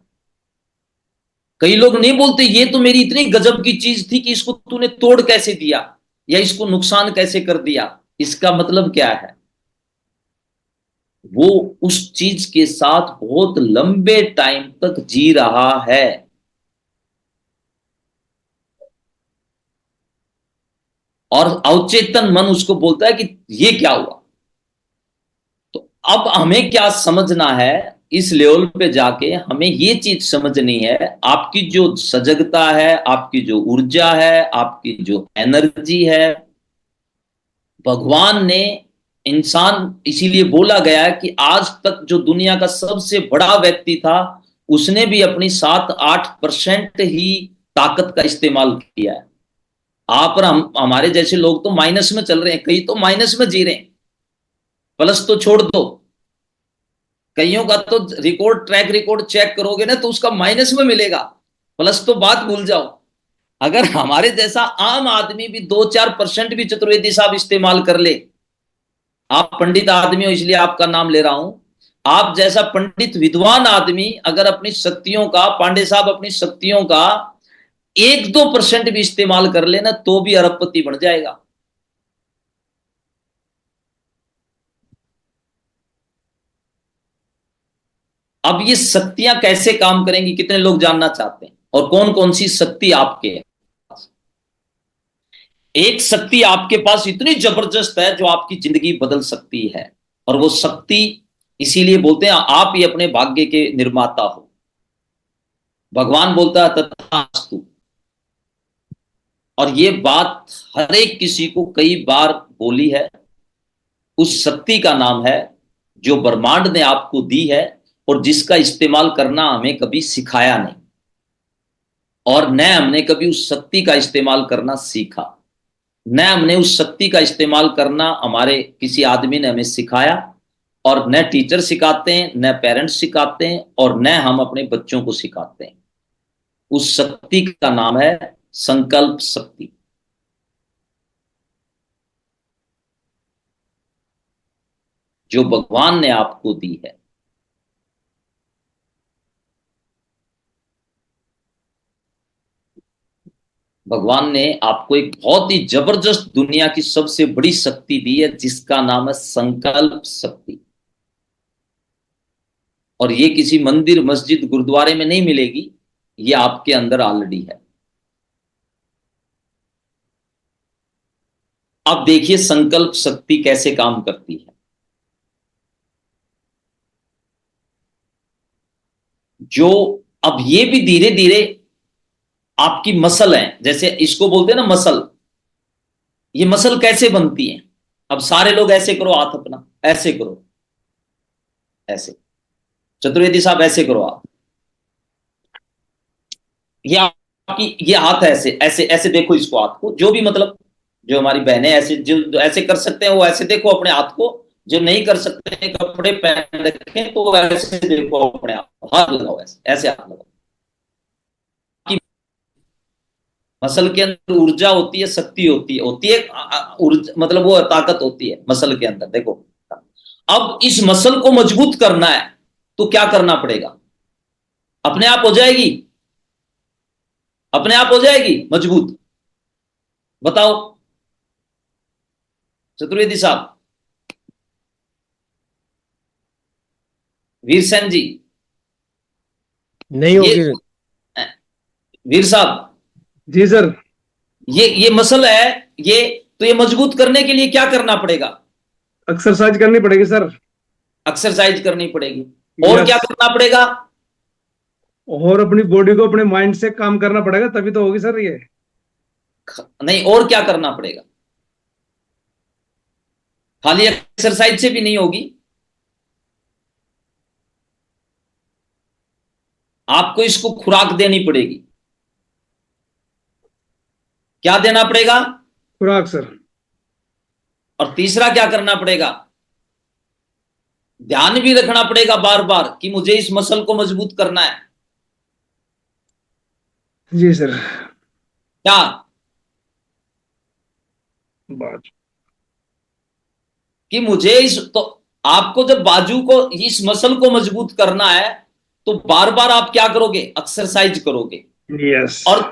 कई लोग नहीं बोलते ये तो मेरी इतनी गजब की चीज थी कि इसको तूने तोड़ कैसे दिया, या इसको नुकसान कैसे कर दिया। इसका मतलब क्या है? वो उस चीज के साथ बहुत लंबे टाइम तक जी रहा है। और अवचेतन मन उसको बोलता है कि ये क्या हुआ। तो अब हमें क्या समझना है, इस लेवल पे जाके हमें ये चीज समझनी है, आपकी जो सजगता है, आपकी जो ऊर्जा है, आपकी जो एनर्जी है, भगवान ने, इंसान, इसीलिए बोला गया है कि आज तक जो दुनिया का सबसे बड़ा व्यक्ति था उसने भी अपनी 7-8% ही ताकत का इस्तेमाल किया है। आप और हम, हमारे जैसे लोग तो माइनस में चल रहे हैं, कई तो माइनस में जी रहे हैं, प्लस तो छोड़ दो, कईयों का तो रिकॉर्ड, ट्रैक रिकॉर्ड चेक करोगे ना तो उसका माइनस में मिलेगा, प्लस तो बात भूल जाओ। अगर हमारे जैसा आम आदमी भी 2-4% भी चतुर्वेदी साहब इस्तेमाल कर ले, आप पंडित आदमी हो इसलिए आपका नाम ले रहा हूं, आप जैसा पंडित विद्वान आदमी अगर अपनी शक्तियों का, पांडे साहब अपनी शक्तियों का 1-2% भी इस्तेमाल कर लेना तो भी अरबपति बन जाएगा। अब ये शक्तियां कैसे काम करेंगी, कितने लोग जानना चाहते हैं? और कौन कौन सी शक्ति आपके है? एक शक्ति आपके पास इतनी जबरदस्त है जो आपकी जिंदगी बदल सकती है, और वो शक्ति, इसीलिए बोलते हैं आप ही अपने भाग्य के निर्माता हो। भगवान बोलता है तथास्तु, और ये बात हर एक किसी को कई बार बोली है। उस शक्ति का नाम है जो ब्रह्मांड ने आपको दी है और जिसका इस्तेमाल करना हमें कभी सिखाया नहीं, और न हमने कभी उस शक्ति का इस्तेमाल करना सीखा, न हमने उस शक्ति का इस्तेमाल करना हमारे किसी आदमी ने हमें सिखाया, और न टीचर सिखाते हैं, न पेरेंट्स सिखाते हैं, और न हम अपने बच्चों को सिखाते हैं। उस शक्ति का नाम है संकल्प शक्ति। जो भगवान ने आपको दी है। भगवान ने आपको एक बहुत ही जबरदस्त, दुनिया की सबसे बड़ी शक्ति दी है जिसका नाम है संकल्प शक्ति। और ये किसी मंदिर, मस्जिद, गुरुद्वारे में नहीं मिलेगी, ये आपके अंदर ऑलरेडी है। अब देखिए संकल्प शक्ति कैसे काम करती है। जो अब ये भी धीरे धीरे आपकी मसल है, जैसे इसको बोलते हैं ना मसल, ये मसल कैसे बनती है? अब सारे लोग ऐसे करो, हाथ अपना ऐसे करो, ऐसे, चतुर्वेदी साहब ऐसे करो आप, ये आपकी, ये हाथ ऐसे ऐसे ऐसे देखो इसको, हाथ को, जो भी मतलब जो हमारी बहनें ऐसे, जो ऐसे कर सकते हैं वो ऐसे देखो अपने हाथ को, जो नहीं कर सकते हैं कपड़े पहन रखें तो ऐसे देखो अपने आप, हाथ लगाओ ऐसे, ऐसे हाथ लगाओ। मसल के अंदर ऊर्जा होती है, शक्ति होती है ऊर्जा, मतलब वो ताकत होती है मसल के अंदर। देखो अब इस मसल को मजबूत करना है तो क्या करना पड़ेगा? अपने आप हो जाएगी, अपने आप हो जाएगी मजबूत? बताओ चतुर्वेदी साहब, वीर सेन जी। नहीं होगी। वीर साहब जी सर। ये मसल है, ये तो ये मजबूत करने के लिए क्या करना पड़ेगा? एक्सरसाइज करनी पड़ेगी सर। एक्सरसाइज करनी पड़ेगी, और क्या करना पड़ेगा? और अपनी बॉडी को अपने माइंड से काम करना पड़ेगा, तभी तो होगी सर ये। नहीं, और क्या करना पड़ेगा? खाली एक्सरसाइज से भी नहीं होगी, आपको इसको खुराक देनी पड़ेगी। क्या देना पड़ेगा? खुराक सर। और तीसरा क्या करना पड़ेगा? ध्यान भी रखना पड़ेगा बार बार कि मुझे इस मसल को मजबूत करना है। जी सर। क्या बात कि मुझे इस, तो आपको जब बाजू को, इस मसल को मजबूत करना है तो बार बार आप क्या करोगे? एक्सरसाइज करोगे। यस। और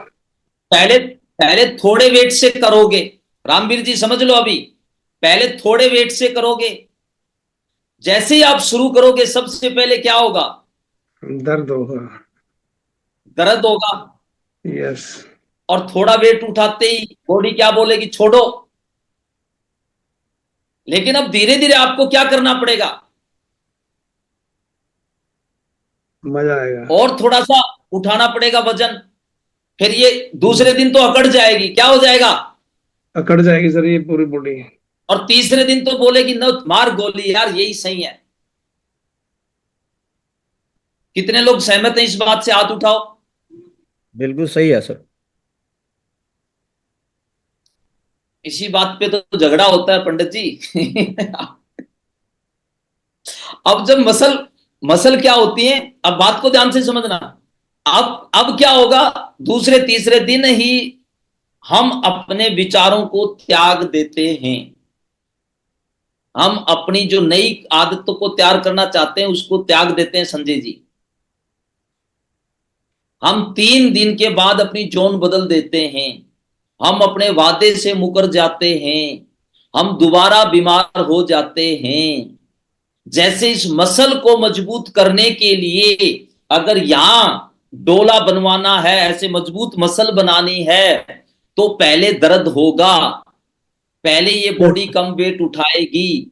पहले पहले थोड़े वेट से करोगे, रामवीर जी समझ लो, अभी पहले थोड़े वेट से करोगे। जैसे ही आप शुरू करोगे सबसे पहले क्या होगा? दर्द होगा। दर्द होगा। यस। और थोड़ा वेट उठाते ही बॉडी क्या बोलेगी? छोड़ो। लेकिन अब धीरे धीरे आपको क्या करना पड़ेगा? मजा आएगा। और थोड़ा सा उठाना पड़ेगा वजन। फिर ये दूसरे दिन तो अकड़ जाएगी, क्या हो जाएगा? अकड़ जाएगी सर ये पूरी बॉडी। और तीसरे दिन तो बोलेगी न, मार गोली यार, यही सही है। कितने लोग सहमत हैं इस बात से? हाथ उठाओ। बिल्कुल सही है सर। इसी बात पे तो झगड़ा होता है पंडित जी। अब जब मसल मसल क्या होती है, अब बात को ध्यान से समझना। अब क्या होगा, दूसरे तीसरे दिन ही हम अपने विचारों को त्याग देते हैं। हम अपनी जो नई आदतों को तैयार करना चाहते हैं उसको त्याग देते हैं संजय जी। हम 3 दिन के बाद अपनी जोन बदल देते हैं। हम अपने वादे से मुकर जाते हैं। हम दोबारा बीमार हो जाते हैं। जैसे इस मसल को मजबूत करने के लिए अगर यहां डोला बनवाना है, ऐसे मजबूत मसल बनानी है, तो पहले दर्द होगा, पहले ये बॉडी कम वेट उठाएगी।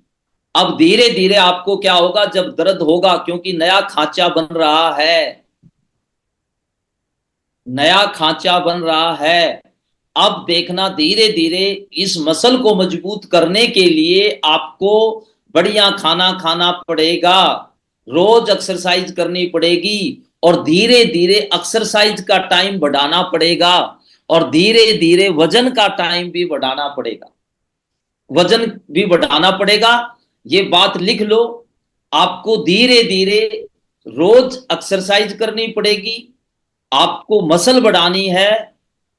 अब धीरे धीरे आपको क्या होगा, जब दर्द होगा, क्योंकि नया खांचा बन रहा है, नया खांचा बन रहा है। अब देखना, धीरे धीरे इस मसल को मजबूत करने के लिए आपको बढ़िया खाना खाना पड़ेगा, रोज एक्सरसाइज करनी पड़ेगी, और धीरे धीरे एक्सरसाइज का टाइम बढ़ाना पड़ेगा, और धीरे धीरे वजन का टाइम भी बढ़ाना पड़ेगा, वजन भी बढ़ाना पड़ेगा। ये बात लिख लो। आपको धीरे धीरे रोज एक्सरसाइज करनी पड़ेगी, आपको मसल बढ़ानी है,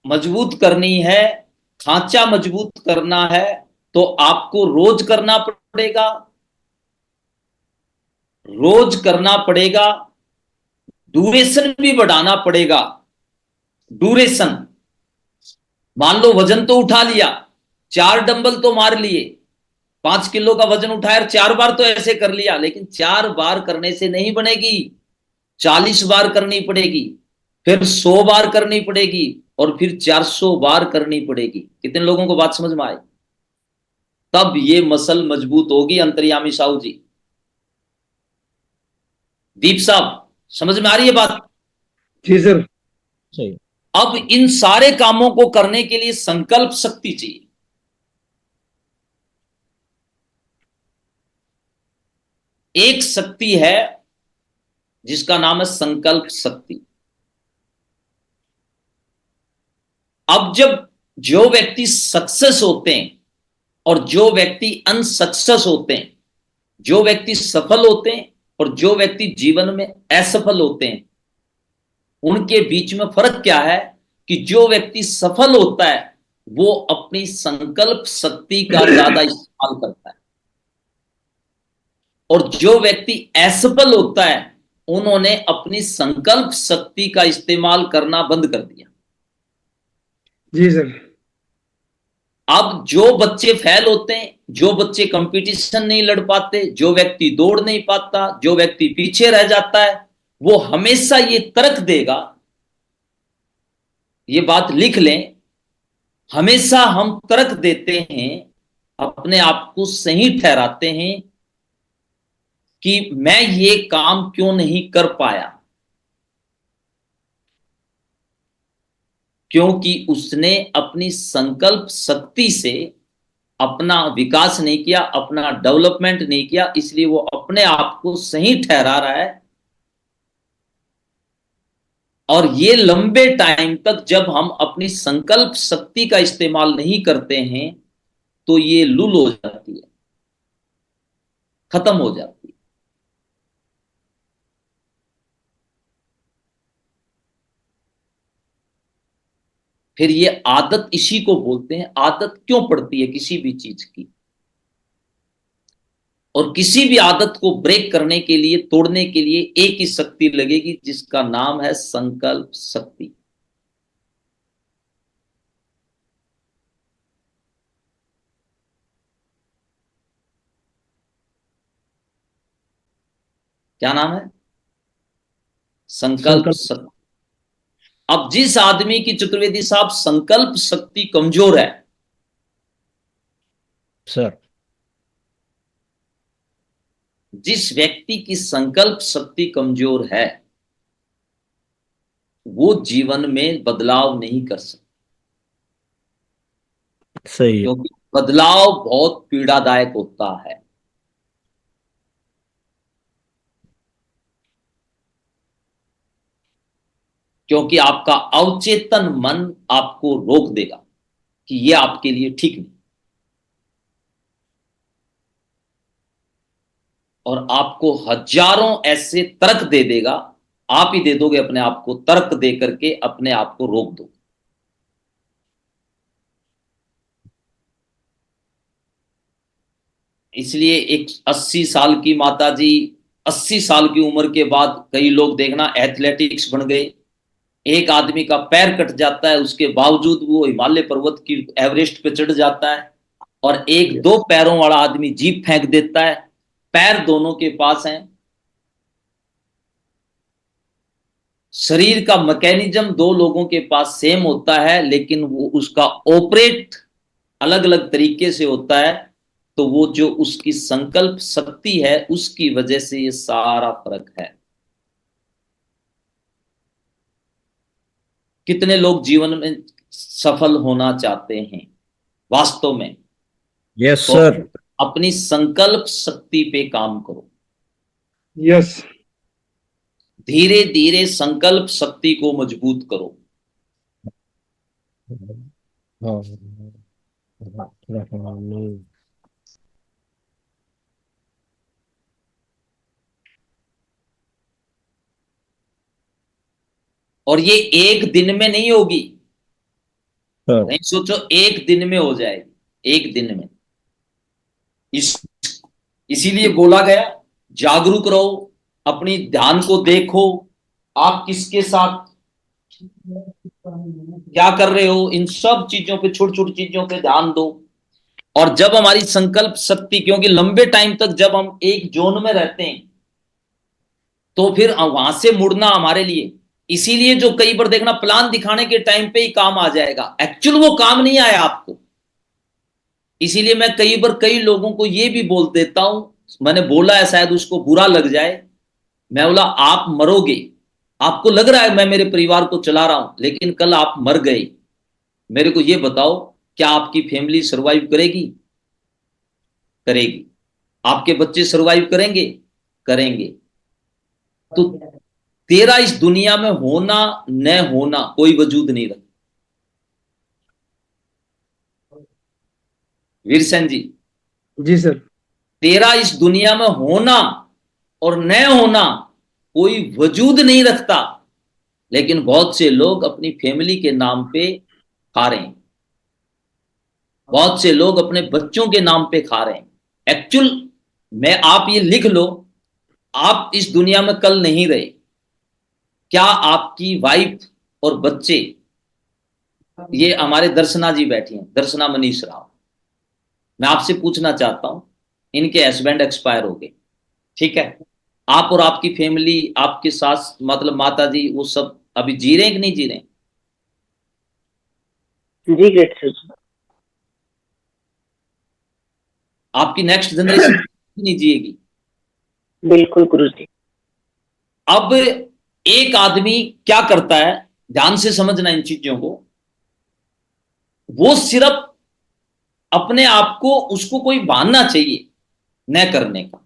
मजबूत करनी है, खांचा मजबूत करना है, तो आपको रोज करना पड़ेगा, रोज करना पड़ेगा। ड्यूरेशन भी बढ़ाना पड़ेगा, ड्यूरेशन। मान लो वजन तो उठा लिया, 4 डंबल तो मार लिए, 5 किलो का वजन उठाया, 4 बार तो ऐसे कर लिया, लेकिन 4 बार करने से नहीं बनेगी, 40 बार करनी पड़ेगी, फिर 100 बार करनी पड़ेगी, और फिर 400 बार करनी पड़ेगी। कितने लोगों को बात समझ में आई? तब ये मसल मजबूत होगी। अंतर्यामी साहू जी, दीप साहब, समझ में आ रही है बात? जी सर। सही। अब इन सारे कामों को करने के लिए संकल्प शक्ति चाहिए। एक शक्ति है जिसका नाम है संकल्प शक्ति। अब जब जो व्यक्ति सक्सेस होते हैं और जो व्यक्ति अनसक्सेस होते हैं, जो व्यक्ति सफल होते हैं और जो व्यक्ति जीवन में असफल होते हैं, उनके बीच में फर्क क्या है कि जो व्यक्ति सफल होता है वो अपनी संकल्प शक्ति का ज्यादा इस्तेमाल करता है, और जो व्यक्ति असफल होता है उन्होंने अपनी संकल्प शक्ति का इस्तेमाल करना बंद कर दिया। जी सर। अब जो बच्चे फेल होते हैं, जो बच्चे कंपटीशन नहीं लड़ पाते, जो व्यक्ति दौड़ नहीं पाता, जो व्यक्ति पीछे रह जाता है, वो हमेशा ये तर्क देगा, ये बात लिख लें, हमेशा हम तर्क देते हैं, अपने आप को सही ठहराते हैं कि मैं ये काम क्यों नहीं कर पाया, क्योंकि उसने अपनी संकल्प शक्ति से अपना विकास नहीं किया, अपना डेवलपमेंट नहीं किया, इसलिए वो अपने आप को सही ठहरा रहा है। और ये लंबे टाइम तक जब हम अपनी संकल्प शक्ति का इस्तेमाल नहीं करते हैं तो ये लुल हो जाती है, खत्म हो जाती है। फिर ये आदत, इसी को बोलते हैं आदत क्यों पड़ती है किसी भी चीज की। और किसी भी आदत को ब्रेक करने के लिए, तोड़ने के लिए एक ही शक्ति लगेगी जिसका नाम है संकल्प शक्ति। क्या नाम है? संकल्प शक्ति। अब जिस आदमी की, चतुर्वेदी साहब, संकल्प शक्ति कमजोर है सर, जिस व्यक्ति की संकल्प शक्ति कमजोर है वो जीवन में बदलाव नहीं कर सकता, सही है। क्योंकि बदलाव बहुत पीड़ादायक होता है। क्योंकि आपका अवचेतन मन आपको रोक देगा कि ये आपके लिए ठीक नहीं, और आपको हजारों ऐसे तर्क दे देगा, आप ही दे दोगे अपने आप को, तर्क दे करके अपने आप को रोक दो। इसलिए एक 80 साल की माताजी, 80 साल की उम्र के बाद कई लोग देखना एथलेटिक्स बन गए। एक आदमी का पैर कट जाता है, उसके बावजूद वो हिमालय पर्वत की एवरेस्ट पे चढ़ जाता है, और एक दो पैरों वाला आदमी जीप फेंक देता है, पैर दोनों के पास हैं, शरीर का मैकेनिज्म दो लोगों के पास सेम होता है, लेकिन वो उसका ऑपरेट अलग अलग तरीके से होता है। तो वो जो उसकी संकल्प शक्ति है, उसकी वजह से ये सारा फर्क है। कितने लोग जीवन में सफल होना चाहते हैं वास्तव में? यस तो सर। अपनी संकल्प शक्ति पे काम करो, यस। धीरे धीरे संकल्प शक्ति को मजबूत करो। हाँ, नहीं। और ये एक दिन में नहीं होगी, सर नहीं सोचो एक दिन में हो जाएगी, एक दिन में। इसीलिए बोला गया जागरूक रहो, अपनी ध्यान को देखो, आप किसके साथ क्या कर रहे हो, इन सब चीजों पे, छोटी छोटी चीजों पे ध्यान दो। और जब हमारी संकल्प शक्ति, क्योंकि लंबे टाइम तक जब हम एक जोन में रहते हैं तो फिर वहां से मुड़ना हमारे लिए, इसीलिए जो कई बार देखना प्लान दिखाने के टाइम पे ही काम आ जाएगा, एक्चुअल वो काम नहीं आया आपको। इसीलिए मैं कई बार कई लोगों को ये भी बोल देता हूं, मैंने बोला है शायद उसको बुरा लग जाए, मैं बोला आप मरोगे, आपको लग रहा है मैं मेरे परिवार को चला रहा हूं, लेकिन कल आप मर गए, मेरे को ये बताओ क्या आपकी फैमिली सर्वाइव करेगी? करेगी। आपके बच्चे सर्वाइव करेंगे? करेंगे। तो तेरा इस दुनिया में होना न होना कोई वजूद नहीं रखता। वीरसेन जी, जी सर। तेरा इस दुनिया में होना और न होना कोई वजूद नहीं रखता, लेकिन बहुत से लोग अपनी फैमिली के नाम पे खा रहे हैं, बहुत से लोग अपने बच्चों के नाम पे खा रहे हैं। एक्चुअल में आप ये लिख लो, आप इस दुनिया में कल नहीं रहे, क्या आपकी वाइफ और बच्चे, ये हमारे दर्शना जी बैठी हैं, दर्शना मनीष राव, मैं आपसे पूछना चाहता हूं, इनके हस्बैंड एक्सपायर हो गए, ठीक है, आप और आपकी फैमिली, आपके सास मतलब माता जी, वो सब अभी जी रहे हैं कि नहीं जी रहे हैं? जी ग्रेट सर। आपकी नेक्स्ट जनरेशन नहीं जिएगी। बिल्कुल गुरु जी। अब एक आदमी क्या करता है, ध्यान से समझना इन चीजों को, वो सिर्फ अपने आप को, उसको कोई बहाना चाहिए न करने का,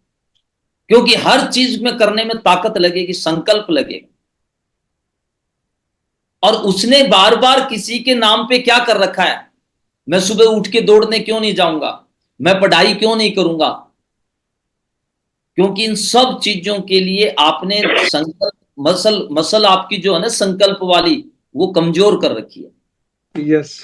क्योंकि हर चीज में करने में ताकत लगेगी, संकल्प लगेगा। और उसने बार बार किसी के नाम पे क्या कर रखा है, मैं सुबह उठ के दौड़ने क्यों नहीं जाऊंगा, मैं पढ़ाई क्यों नहीं करूंगा, क्योंकि इन सब चीजों के लिए आपने संकल्प, मसल आपकी जो है ना संकल्प वाली, वो कमजोर कर रखी है। यस।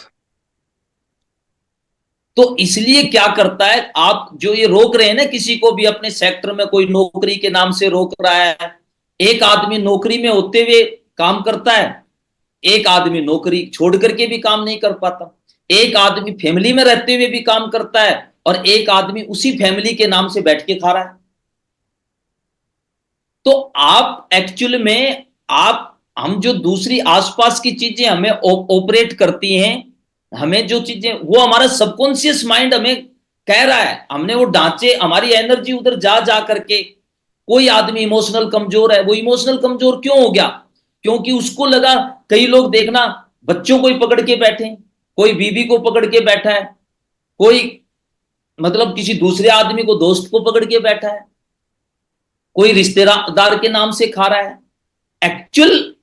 तो इसलिए क्या करता है, आप जो ये रोक रहे हैं ना किसी को भी अपने सेक्टर में, कोई नौकरी के नाम से रोक रहा है, एक आदमी नौकरी में होते हुए काम करता है, एक आदमी नौकरी छोड़ करके भी काम नहीं कर पाता, एक आदमी फैमिली में रहते हुए भी काम करता है, और एक आदमी उसी फैमिली के नाम से बैठ के खा रहा है। तो आप एक्चुअल में, आप, हम जो दूसरी आसपास की चीजें हमें ऑपरेट करती हैं, हमें जो चीजें, वो हमारा सबकॉन्शियस माइंड हमें कह रहा है, हमने वो ढांचे, हमारी एनर्जी उधर जा जा करके, कोई आदमी इमोशनल कमजोर है, वो इमोशनल कमजोर क्यों हो गया? क्योंकि उसको लगा, कई लोग देखना बच्चों को ही पकड़ के बैठे, कोई बीवी को पकड़ के बैठा है, कोई मतलब किसी दूसरे आदमी को, दोस्त को पकड़ के बैठा है, कोई रिश्तेदार के नाम से खा रहा है। एक्चुअल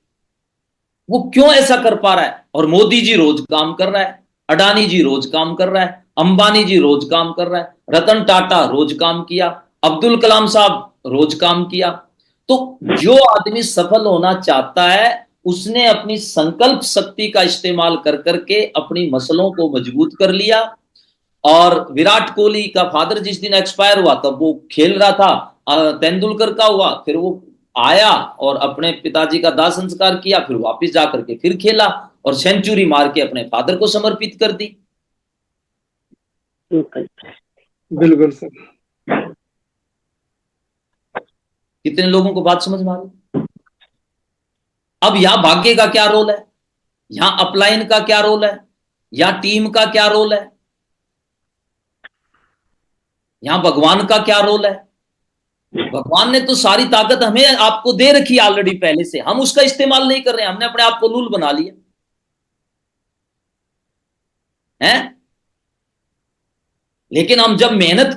वो क्यों ऐसा कर पा रहा है? और मोदी जी रोज काम कर रहा है, अडानी जी रोज काम कर रहा है, अंबानी जी रोज काम कर रहा है, रतन टाटा रोज काम किया, अब्दुल कलाम साहब रोज काम किया। तो जो आदमी सफल होना चाहता है उसने अपनी संकल्प शक्ति का इस्तेमाल कर करके अपनी मसलों को मजबूत कर लिया। और विराट कोहली का फादर जिस दिन एक्सपायर हुआ तब वो खेल रहा था, तेंदुलकर का हुआ, फिर वो आया और अपने पिताजी का दाह संस्कार किया, फिर वापस जाकर के फिर खेला और सेंचुरी मार के अपने फादर को समर्पित कर दी। बिल्कुल बिल्कुल सर। कितने लोगों को बात समझ में आ रही? अब यहां भाग्य का क्या रोल है, यहां अपलाइन का क्या रोल है, यहां टीम का क्या रोल है, यहां भगवान का क्या रोल है? भगवान ने तो सारी ताकत हमें आपको दे रखी है ऑलरेडी पहले से, हम उसका इस्तेमाल नहीं कर रहे हैं, हमने अपने आप को लूल बना लिया है। लेकिन हम जब मेहनत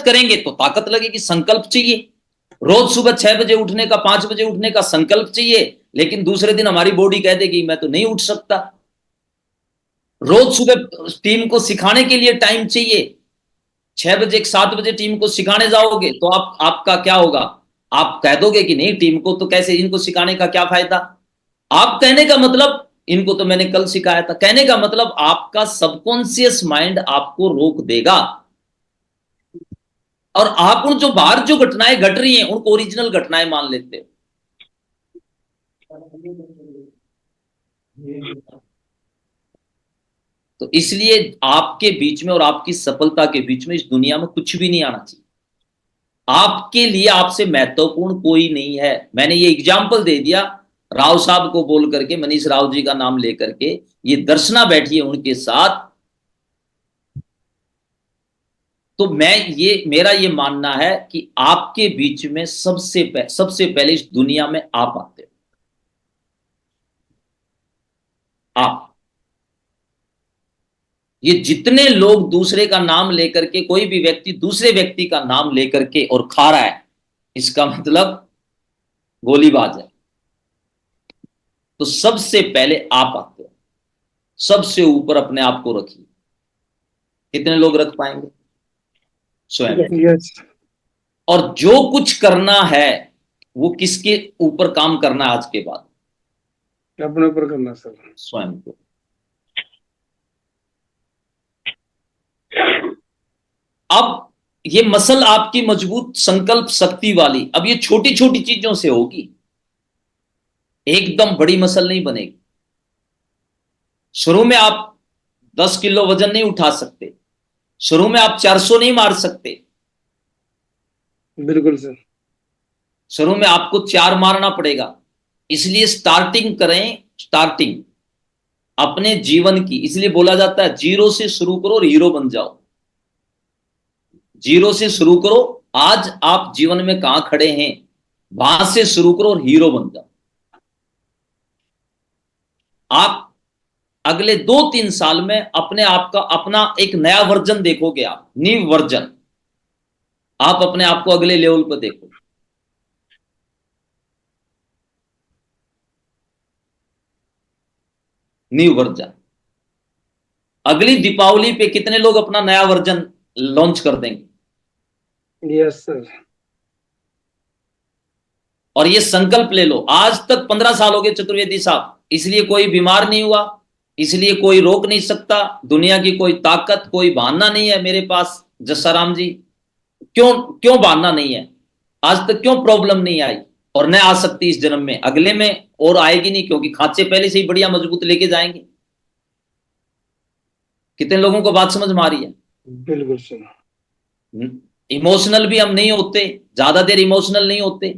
करेंगे तो ताकत लगेगी। संकल्प चाहिए, रोज सुबह 6 बजे उठने का, 5 बजे उठने का संकल्प चाहिए, लेकिन दूसरे दिन हमारी बॉडी कह देगी मैं तो नहीं उठ सकता। रोज सुबह टीम को सिखाने के लिए टाइम चाहिए, 6 बजे 7 बजे टीम को सिखाने जाओगे तो आपका क्या होगा? आप कह दोगे कि नहीं टीम को तो कैसे, इनको सिखाने का क्या फायदा। आप कहने का मतलब इनको तो मैंने कल सिखाया था, कहने का मतलब आपका सबकॉन्शियस माइंड आपको रोक देगा और आप उन जो बाहर जो घटनाएं घट रही हैं उनको ओरिजिनल घटनाएं मान लेते हो। तो इसलिए आपके बीच में और आपकी सफलता के बीच में इस दुनिया में कुछ भी नहीं आना चाहिए। आपके लिए आपसे महत्वपूर्ण कोई नहीं है। मैंने ये एग्जाम्पल दे दिया राव साहब को बोल करके, मनीष राव जी का नाम लेकर के, ये दर्शना बैठी है उनके साथ। तो मेरा ये मानना है कि आपके बीच में सबसे पहले इस दुनिया में आप आते हो। आप, ये जितने लोग दूसरे का नाम लेकर के, कोई भी व्यक्ति दूसरे व्यक्ति का नाम लेकर के और खा रहा है, इसका मतलब गोलीबाज है। तो सबसे पहले आप आते हो, सबसे ऊपर अपने आप को रखिए। कितने लोग रख पाएंगे? स्वयं। यस। और जो कुछ करना है वो किसके ऊपर काम करना है आज के बाद? अपने ऊपर करना सर। स्वयं को। अब ये मसल आपकी मजबूत संकल्प शक्ति वाली, अब ये छोटी छोटी चीजों से होगी, एकदम बड़ी मसल नहीं बनेगी। शुरू में आप 10 किलो वजन नहीं उठा सकते, शुरू में आप 400 नहीं मार सकते, बिल्कुल सर। शुरू में आपको 4 मारना पड़ेगा। इसलिए स्टार्टिंग करें, स्टार्टिंग अपने जीवन की। इसलिए बोला जाता है जीरो से शुरू करो और हीरो बन जाओ। जीरो से शुरू करो, आज आप जीवन में कहां खड़े हैं वहां से शुरू करो और हीरो बन जाओ। आप अगले 2-3 साल में अपने आप का अपना एक नया वर्जन देखोगे, आप न्यू वर्जन, आप अपने आप को अगले लेवल पर देखो। New version. अगली दीपावली पे कितने लोग अपना नया वर्जन लॉन्च कर देंगे? Yes sir. और ये संकल्प ले लो, आज तक 15 साल हो गए चतुर्वेदी साहब, इसलिए कोई बीमार नहीं हुआ, इसलिए कोई रोक नहीं सकता, दुनिया की कोई ताकत, कोई बहाना नहीं है मेरे पास। जस्साराम जी, क्यों बहाना नहीं है? आज तक क्यों प्रॉब्लम नहीं आई और न आ सकती इस जन्म में, अगले में और आएगी नहीं, क्योंकि खांचे पहले से ही बढ़िया मजबूत लेके जाएंगे। कितने लोगों को बात समझ में आ रही है? बिल्कुल सर। इमोशनल भी हम नहीं होते, ज्यादा देर इमोशनल नहीं होते।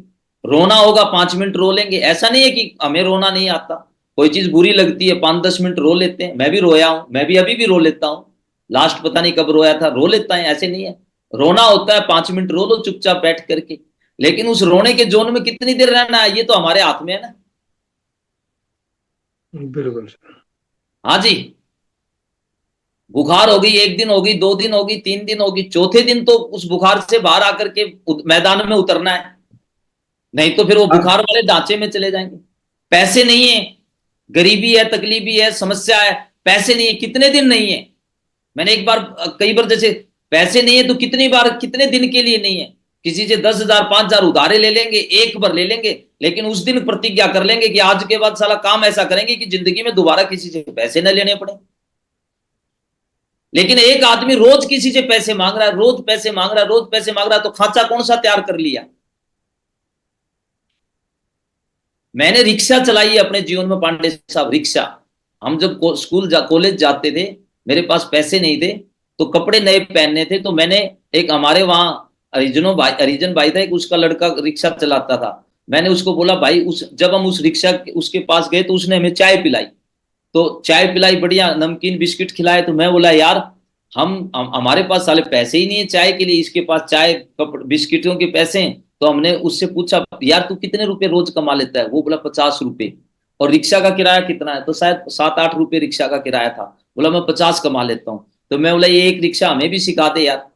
रोना होगा 5 मिनट रो लेंगे, ऐसा नहीं है कि हमें रोना नहीं आता। कोई चीज बुरी लगती है 5-10 मिनट रो लेते हैं, मैं भी रोया हूं, मैं भी अभी भी रो लेता हूं। लास्ट पता नहीं कब रोया था, रो लेता है, ऐसे नहीं है। रोना होता है 5 मिनट रो लो चुपचाप बैठ करके, लेकिन उस रोने के जोन में कितनी देर रहना है ये तो हमारे हाथ में है ना। बिल्कुल सर। हाँ जी, बुखार हो गई, 1 दिन हो गई, 2 दिन हो गई, 3 दिन होगी, चौथे दिन तो उस बुखार से बाहर आकर के मैदान में उतरना है, नहीं तो फिर वो बुखार वाले ढांचे में चले जाएंगे। पैसे नहीं है, गरीबी है, तकलीफी है, समस्या है, पैसे नहीं है, कितने दिन नहीं है। मैंने एक बार कई बार जैसे पैसे नहीं है तो कितनी बार, कितने दिन के लिए नहीं है। किसी से 10,000 5,000 उधारे ले लेंगे, एक बार ले लेंगे, लेकिन उस दिन प्रतिज्ञा कर लेंगे कि आज के बाद साला काम ऐसा करेंगे कि जिंदगी में दोबारा किसी से पैसे न लेने पड़े। लेकिन एक आदमी रोज किसी से पैसे मांग रहा है, रोज पैसे मांग रहा है, रोज पैसे मांग रहा है, तो खांचा कौन सा तैयार कर लिया। मैंने रिक्शा चलाई है अपने जीवन में पांडे साहब, रिक्शा। हम जब स्कूल कॉलेज जाते थे, मेरे पास पैसे नहीं थे, तो कपड़े नए पहनने थे, तो मैंने एक हमारे वहां हरिजन भाई था एक, उसका लड़का रिक्शा चलाता था। मैंने उसको बोला भाई, जब हम उस रिक्शा उसके पास गए तो उसने हमें चाय पिलाई, तो चाय पिलाई, बढ़िया नमकीन बिस्किट खिलाए। तो मैं बोला यार, हमारे पास साले पैसे ही नहीं है चाय के लिए, इसके पास चाय बिस्किटों के पैसे हैं। तो हमने उससे पूछा यार तू कितने रुपए रोज कमा लेता है। वो बोला 50 रुपए। और रिक्शा का किराया कितना है, तो शायद 7-8 रुपए रिक्शा का किराया था। बोला मैं 50 कमा लेता हूँ। तो मैं बोला ये एक रिक्शा हमें भी सिखा दे यार,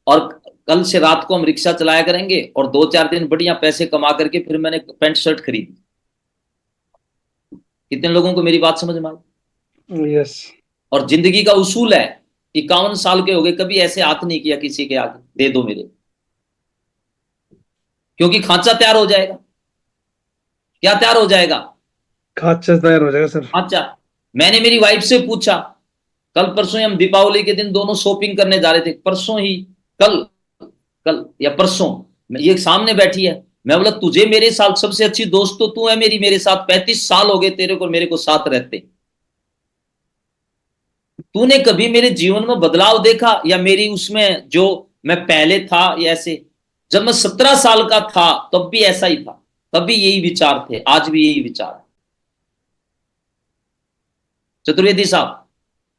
और कल से रात को हम रिक्शा चलाया करेंगे, और 2-4 दिन बढ़िया पैसे कमा करके फिर मैंने पैंट शर्ट खरीदी। कितने लोगों को मेरी बात समझ में आई। यस। और जिंदगी का उसूल है, 51 साल के हो गए, कभी ऐसे हाथ नहीं किया किसी के आगे दे दो मेरे, क्योंकि खांचा तैयार हो जाएगा। क्या तैयार हो जाएगा? खांचा तैयार हो जाएगा सर। खांचा। मैंने मेरी वाइफ से पूछा, कल परसों ही हम दीपावली के दिन दोनों शॉपिंग करने जा रहे थे, परसों ही, कल कल या परसों, ये सामने बैठी है। मैं बोला तुझे मेरे साथ सबसे अच्छी दोस्त तो तू है मेरी, मेरे साथ 35 साल हो गए तेरे को मेरे को साथ रहते। तूने कभी मेरे जीवन में बदलाव देखा, या मेरी उसमें जो मैं पहले था या ऐसे। जब मैं 17 साल का था तब भी ऐसा ही था, तब भी यही विचार थे, आज भी यही विचार है। चतुर्वेदी साहब,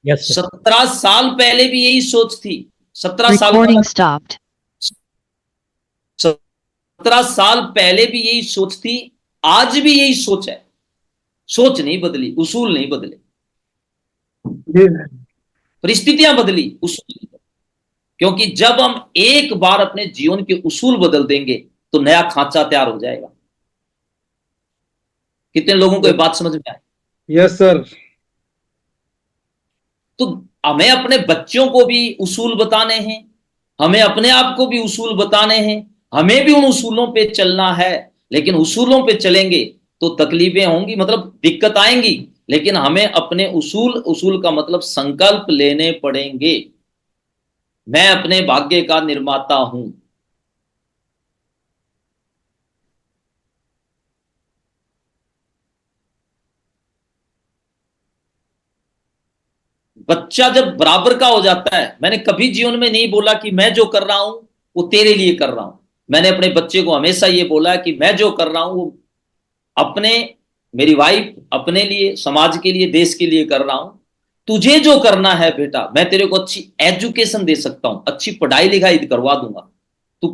Yes, sir. 17 साल पहले भी यही सोच थी। 17 साल Recording stopped. 17 साल पहले भी यही सोच थी, आज भी यही सोच है। सोच नहीं बदली, उसूल नहीं बदले, जी परिस्थितियां बदली, उसूल नहीं बदले। क्योंकि जब हम एक बार अपने जीवन के उसूल बदल देंगे तो नया खांचा तैयार हो जाएगा। कितने लोगों को ये बात समझ में आई? Yes sir. तो हमें अपने बच्चों को भी उसूल बताने हैं, हमें अपने आप को भी उसूल बताने हैं, हमें भी उन उसूलों पे चलना है। लेकिन उसूलों पे चलेंगे तो तकलीफें होंगी, मतलब दिक्कत आएंगी, लेकिन हमें अपने उसूल का मतलब संकल्प लेने पड़ेंगे। मैं अपने भाग्य का निर्माता हूं। बच्चा जब बराबर का हो जाता है, मैंने कभी जीवन में नहीं बोला कि मैं जो कर रहा हूं वो तेरे लिए कर रहा हूं। मैंने अपने बच्चे को हमेशा ये बोला कि मैं जो कर रहा हूं वो अपने, मेरी वाइफ, अपने लिए, समाज के लिए, देश के लिए कर रहा हूं। तुझे जो करना है बेटा, मैं तेरे को अच्छी एजुकेशन दे सकता हूं, अच्छी पढ़ाई लिखाई करवा दूंगा, तू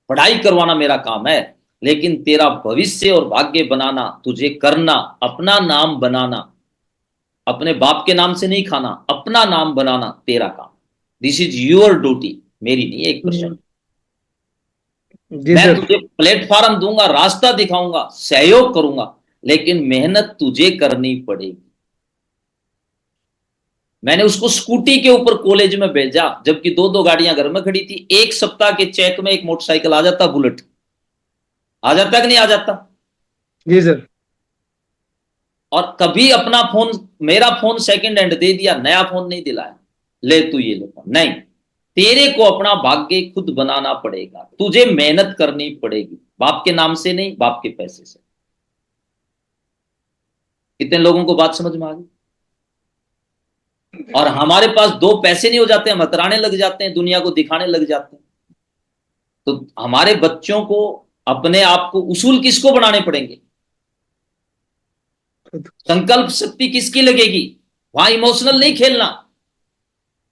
पढ़ाई करवाना मेरा काम है, लेकिन तेरा भविष्य और भाग्य बनाना तुझे करना, अपना नाम बनाना, अपने बाप के नाम से नहीं खाना, अपना नाम बनाना तेरा काम। दिस इज योर ड्यूटी, मेरी नहीं 1%। जी मैं सर। तुझे प्लेटफॉर्म दूंगा, रास्ता दिखाऊंगा, सहयोग करूंगा, लेकिन मेहनत तुझे करनी पड़ेगी। मैंने उसको स्कूटी के ऊपर कॉलेज में भेजा, जबकि 2-2 गाड़ियां घर में खड़ी थी। 1 सप्ताह के चेक में एक मोटरसाइकिल आ जाता, बुलेट आ जाता कि नहीं आ जाता। जी सर। और कभी अपना फोन, मेरा फोन सेकंड हैंड दे दिया, नया फोन नहीं दिलाया, ले तू ये ले, नहीं। तेरे को अपना भाग्य खुद बनाना पड़ेगा, तुझे मेहनत करनी पड़ेगी, बाप के नाम से नहीं, बाप के पैसे से। कितने लोगों को बात समझ में आ गई? और हमारे पास 2 पैसे नहीं हो जाते, हम हतराने लग जाते हैं, दुनिया को दिखाने लग जाते हैं। तो हमारे बच्चों को, अपने आप को उसूल किसको बनाने पड़ेंगे? संकल्प शक्ति किसकी लगेगी? वहां इमोशनल नहीं खेलना,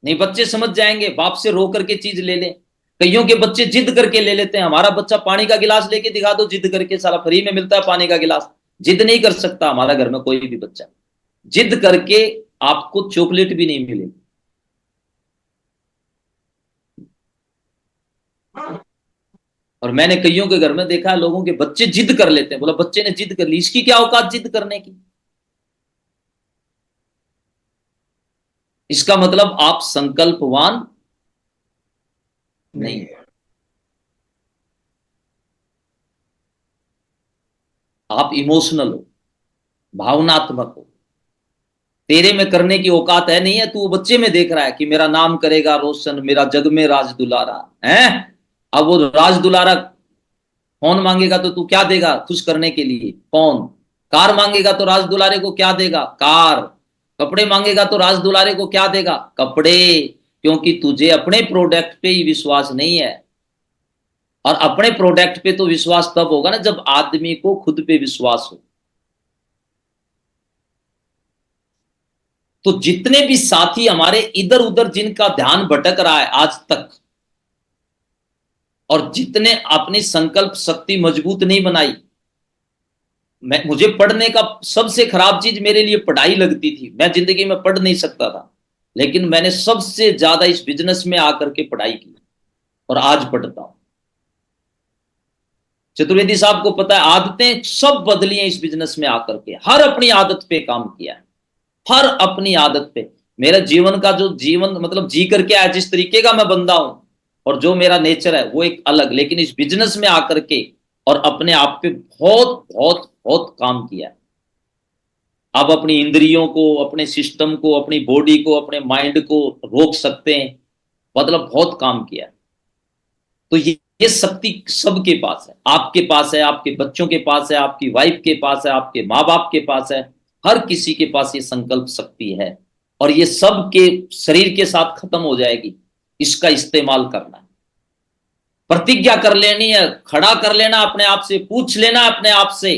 नहीं बच्चे समझ जाएंगे, बाप से रो करके चीज ले लें। कईयों के बच्चे जिद करके ले लेते हैं। हमारा बच्चा पानी का गिलास लेके दिखा दो, जिद करके, सारा फ्री में मिलता है पानी का गिलास, जिद नहीं कर सकता हमारा घर में कोई भी बच्चा। जिद करके आपको चॉकलेट भी नहीं मिलेगी। और मैंने कईयों के घर में देखा है, लोगों के बच्चे जिद कर लेते हैं। बोला बच्चे ने जिद कर ली, इसकी क्या औकात जिद करने की? इसका मतलब आप संकल्पवान नहीं। आप इमोशनल हो, भावनात्मक हो। तेरे में करने की औकात है नहीं है। तू बच्चे में देख रहा है कि मेरा नाम करेगा रोशन, मेरा जग में राज दुलारा है। अब वो राज दुलारा फोन मांगेगा तो तू क्या देगा खुश करने के लिए? फोन। कार मांगेगा तो राज दुलारे को क्या देगा? कार। कपड़े मांगेगा तो राज दुलारे को क्या देगा? कपड़े। क्योंकि तुझे अपने प्रोडक्ट पे ही विश्वास नहीं है। और अपने प्रोडक्ट पे तो विश्वास तब होगा ना जब आदमी को खुद पे विश्वास हो। तो जितने भी साथी हमारे इधर उधर जिनका ध्यान भटक रहा है आज तक, और जितने अपनी संकल्प शक्ति मजबूत नहीं बनाई। मुझे पढ़ने का सबसे खराब चीज मेरे लिए पढ़ाई लगती थी। मैं जिंदगी में पढ़ नहीं सकता था, लेकिन मैंने सबसे ज्यादा इस बिजनेस में आकर के पढ़ाई की और आज पढ़ता हूं। चतुर्वेदी साहब को पता है, आदतें सब बदली हैं इस बिजनेस में आकर के। हर अपनी आदत पे काम किया है, हर अपनी आदत पे। मेरा जीवन का जो जीवन मतलब जी करके आया, जिस तरीके का मैं बंदा हूं और जो मेरा नेचर है वो एक अलग, लेकिन इस बिजनेस में आकर के और अपने आप पे बहुत बहुत बहुत काम किया। अब अपनी इंद्रियों को, अपने सिस्टम को, अपनी बॉडी को, अपने माइंड को रोक सकते हैं, मतलब बहुत काम किया। तो ये शक्ति सबके पास है। आपके पास है, आपके बच्चों के पास है, आपकी वाइफ के पास है, आपके माँ बाप के पास है। हर किसी के पास ये संकल्प शक्ति है और ये सबके शरीर के साथ खत्म हो जाएगी। इसका इस्तेमाल करना है, प्रतिज्ञा कर लेनी है, खड़ा कर लेना अपने आप से, पूछ लेना अपने आप से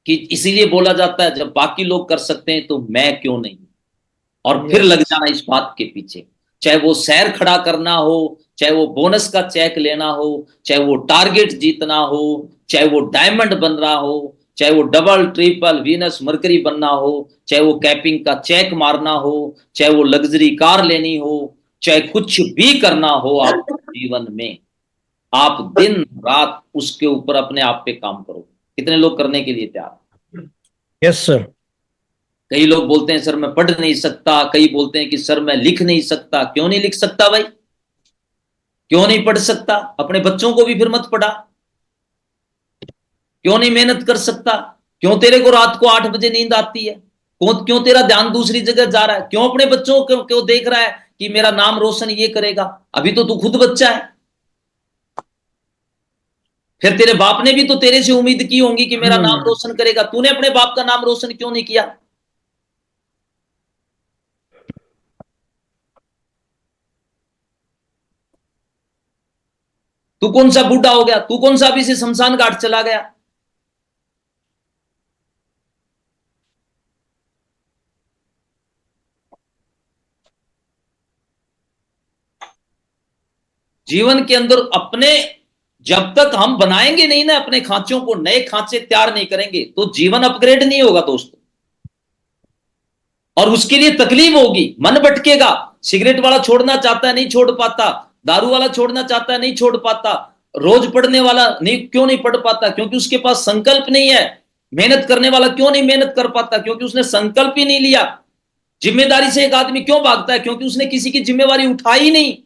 कि इसीलिए बोला जाता है जब बाकी लोग कर सकते हैं तो मैं क्यों नहीं। और फिर लग जाना इस बात के पीछे, चाहे वो शेयर खड़ा करना हो, चाहे वो बोनस का चेक लेना हो, चाहे वो टारगेट जीतना हो, चाहे वो डायमंड बन रहा हो, चाहे वो डबल ट्रिपल वीनस मरकरी बनना हो, चाहे वो कैपिंग का चेक मारना हो, चाहे वो लग्जरी कार लेनी हो, चाहे कुछ भी करना हो आप जीवन में, आप दिन रात उसके ऊपर अपने आप पे काम करो। कितने लोग करने के लिए तैयार? Yes sir. कई लोग बोलते हैं सर मैं पढ़ नहीं सकता, कई बोलते हैं कि सर मैं लिख नहीं सकता। क्यों नहीं लिख सकता भाई? क्यों नहीं पढ़ सकता? अपने बच्चों को भी फिर मत पढ़ा। क्यों नहीं मेहनत कर सकता? क्यों तेरे को रात को 8 बजे नींद आती है? क्यों तेरा ध्यान दूसरी जगह जा रहा है? क्यों अपने बच्चों को देख रहा है कि मेरा नाम रोशन ये करेगा? अभी तो तू खुद बच्चा है। फिर तेरे बाप ने भी तो तेरे से उम्मीद की होंगी कि मेरा नाम रोशन करेगा। तूने अपने बाप का नाम रोशन क्यों नहीं किया? तू कौन सा बूढ़ा हो गया? तू कौन सा अभी से शमशान घाट चला गया? जीवन के अंदर अपने, जब तक हम बनाएंगे नहीं ना अपने खांचों को, नए खांचे तैयार नहीं करेंगे तो जीवन अपग्रेड नहीं होगा दोस्तों। और उसके लिए तकलीफ होगी, मन भटकेगा। सिगरेट वाला छोड़ना चाहता है, नहीं छोड़ पाता। दारू वाला छोड़ना चाहता है, नहीं छोड़ पाता। रोज पढ़ने वाला नहीं, क्यों नहीं पढ़ पाता? क्योंकि उसके पास संकल्प नहीं है। मेहनत करने वाला क्यों नहीं मेहनत कर पाता? क्योंकि उसने संकल्प ही नहीं लिया। जिम्मेदारी से एक आदमी क्यों भागता है? क्योंकि उसने किसी की जिम्मेवारी उठाई नहीं।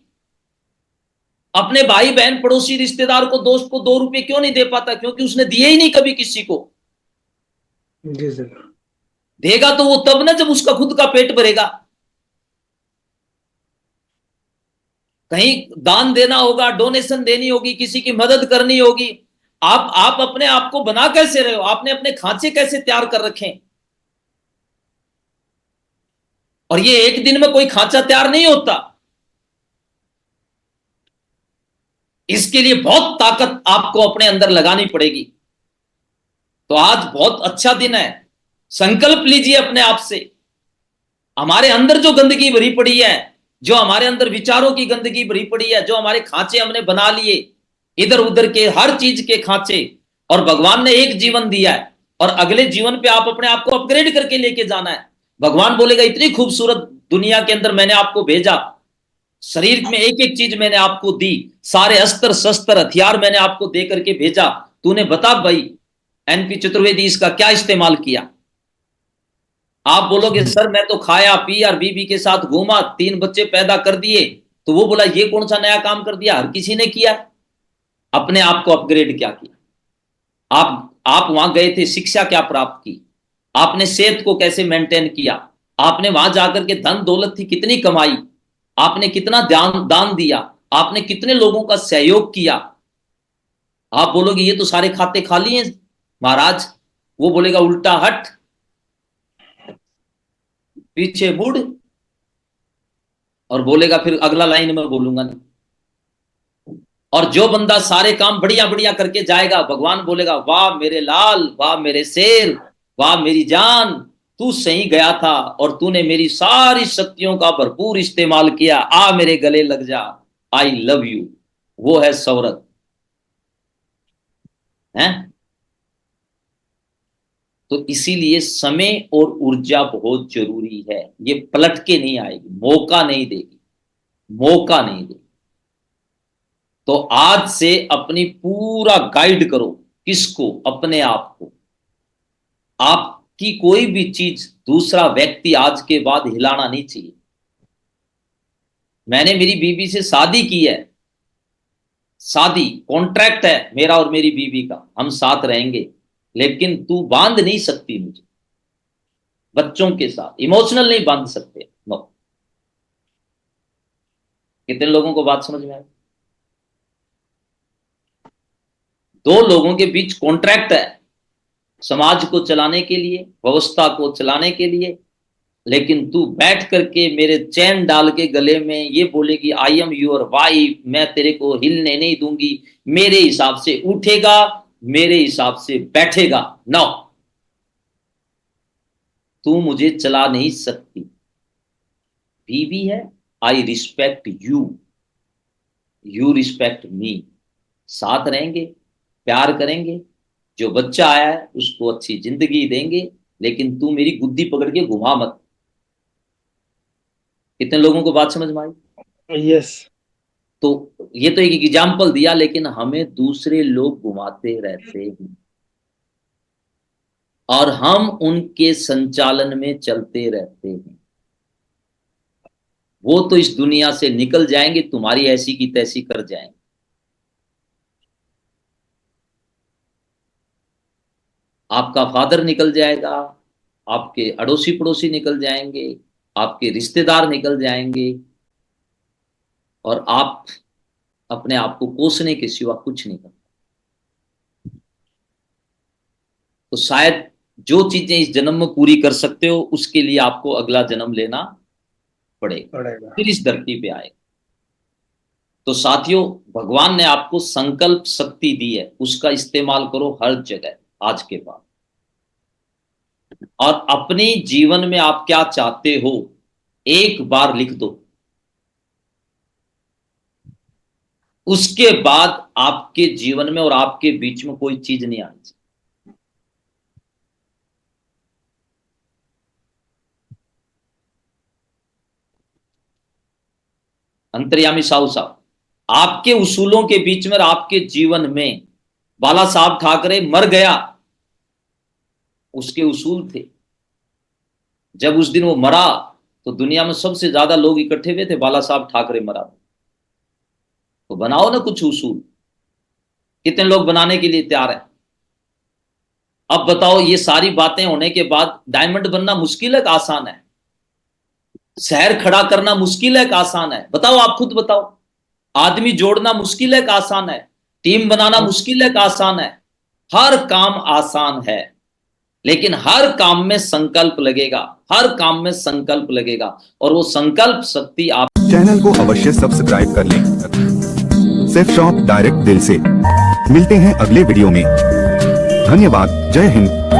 अपने भाई बहन पड़ोसी रिश्तेदार को, दोस्त को 2 रुपए क्यों नहीं दे पाता? क्योंकि उसने दिए ही नहीं कभी किसी को। जी सर। देगा तो वो तब ना जब उसका खुद का पेट भरेगा। कहीं दान देना होगा, डोनेशन देनी होगी, किसी की मदद करनी होगी। आप अपने आप को बना कैसे रहे हो? आपने अपने खांचे कैसे तैयार कर रखे? और ये एक दिन में कोई खांचा तैयार नहीं होता। इसके लिए बहुत ताकत आपको अपने अंदर लगानी पड़ेगी। तो आज बहुत अच्छा दिन है, संकल्प लीजिए अपने आप से। हमारे अंदर जो गंदगी भरी पड़ी है, जो हमारे अंदर विचारों की गंदगी भरी पड़ी है, जो हमारे खांचे हमने बना लिए इधर उधर के, हर चीज के खांचे, और भगवान ने एक जीवन दिया है और अगले जीवन पे आप अपने आप को अपग्रेड करके लेके जाना है। भगवान बोलेगा इतनी खूबसूरत दुनिया के अंदर मैंने आपको भेजा, शरीर में एक एक चीज मैंने आपको दी, सारे अस्त्र शस्त्र हथियार मैंने आपको दे करके भेजा, तूने बता भाई एनपी चतुर्वेदी इसका क्या इस्तेमाल किया। आप बोलोगे सर मैं तो खाया पी और बीबी के साथ घूमा, 3 बच्चे पैदा कर दिए, तो वो बोला ये कौन सा नया काम कर दिया, हर किसी ने किया। अपने आप को अपग्रेड क्या किया, आप वहां गए थे, शिक्षा क्या प्राप्त की, आपने सेहत को कैसे मेंटेन किया, आपने वहां जाकर के धन दौलत थी कितनी कमाई, आपने कितना दान दिया, आपने कितने लोगों का सहयोग किया। आप बोलोगे ये तो सारे खाते खाली हैं महाराज, वो बोलेगा उल्टा हट, पीछे मुड़, और बोलेगा फिर अगला लाइन में बोलूंगा नहीं। और जो बंदा सारे काम बढ़िया बढ़िया करके जाएगा, भगवान बोलेगा वाह मेरे लाल, वाह मेरे शेर, वाह मेरी जान, तू सही गया था और तूने मेरी सारी शक्तियों का भरपूर इस्तेमाल किया, आ मेरे गले लग जा, आई लव यू। वो है सौरभ है। तो इसीलिए समय और ऊर्जा बहुत जरूरी है, ये पलट के नहीं आएगी, मौका नहीं देगी, मौका नहीं देगी। तो आज से अपनी पूरा गाइड करो, किसको, अपने आप को। आपकी कोई भी चीज दूसरा व्यक्ति आज के बाद हिलाना नहीं चाहिए। मैंने मेरी बीवी से शादी की है, शादी कॉन्ट्रैक्ट है मेरा और मेरी बीवी का, हम साथ रहेंगे, लेकिन तू बांध नहीं सकती मुझे बच्चों के साथ, इमोशनल नहीं बांध सकते। नो। कितने लोगों को बात समझ में आई? 2 लोगों के बीच कॉन्ट्रैक्ट है, समाज को चलाने के लिए, व्यवस्था को चलाने के लिए, लेकिन तू बैठ करके मेरे चैन डाल के गले में ये बोलेगी आई एम योर वाइफ, मैं तेरे को हिलने नहीं दूंगी, मेरे हिसाब से उठेगा, मेरे हिसाब से बैठेगा, नो, तू मुझे चला नहीं सकती। बीवी है, I respect you, you respect मी, साथ रहेंगे, प्यार करेंगे, जो बच्चा आया है उसको अच्छी जिंदगी देंगे, लेकिन तू मेरी गुद्दी पकड़ के घुमा मत। कितने लोगों को बात समझ में आई? यस। तो ये तो एक एग्जाम्पल दिया, लेकिन हमें दूसरे लोग घुमाते रहते हैं और हम उनके संचालन में चलते रहते हैं। वो तो इस दुनिया से निकल जाएंगे, तुम्हारी ऐसी की तैसी कर जाएंगे। आपका फादर निकल जाएगा, आपके अड़ोसी पड़ोसी निकल जाएंगे, आपके रिश्तेदार निकल जाएंगे, और आप अपने आप को कोसने के सिवा कुछ नहीं करते। तो शायद जो चीजें इस जन्म में पूरी कर सकते हो, उसके लिए आपको अगला जन्म लेना पड़ेगा, फिर इस धरती पे आएगा। तो साथियों, भगवान ने आपको संकल्प शक्ति दी है, उसका इस्तेमाल करो हर जगह आज के बाद। और अपने जीवन में आप क्या चाहते हो, एक बार लिख दो, उसके बाद आपके जीवन में और आपके बीच में कोई चीज नहीं आनी चाहिए। अंतर्यामी साहू साहब, आपके उसूलों के बीच में और आपके जीवन में बाला साहब ठाकरे मर गया, उसके उसूल थे। जब उस दिन वो मरा तो दुनिया में सबसे ज्यादा लोग इकट्ठे हुए थे, बाला साहब ठाकरे मरा। तो बनाओ ना कुछ उसूल। कितने लोग बनाने के लिए तैयार हैं? अब बताओ, ये सारी बातें होने के बाद डायमंड बनना मुश्किल है कि आसान है? शहर खड़ा करना मुश्किल है कि आसान है? बताओ, आप खुद बताओ। आदमी जोड़ना मुश्किल है कि आसान है? टीम बनाना मुश्किल है कि आसान है? हर काम आसान है, लेकिन हर काम में संकल्प लगेगा, हर काम में संकल्प लगेगा, और वो संकल्प शक्ति आप। चैनल को अवश्य सब्सक्राइब कर लें। सेफ शॉप डायरेक्ट दिल से। मिलते हैं अगले वीडियो में। धन्यवाद। जय हिंद।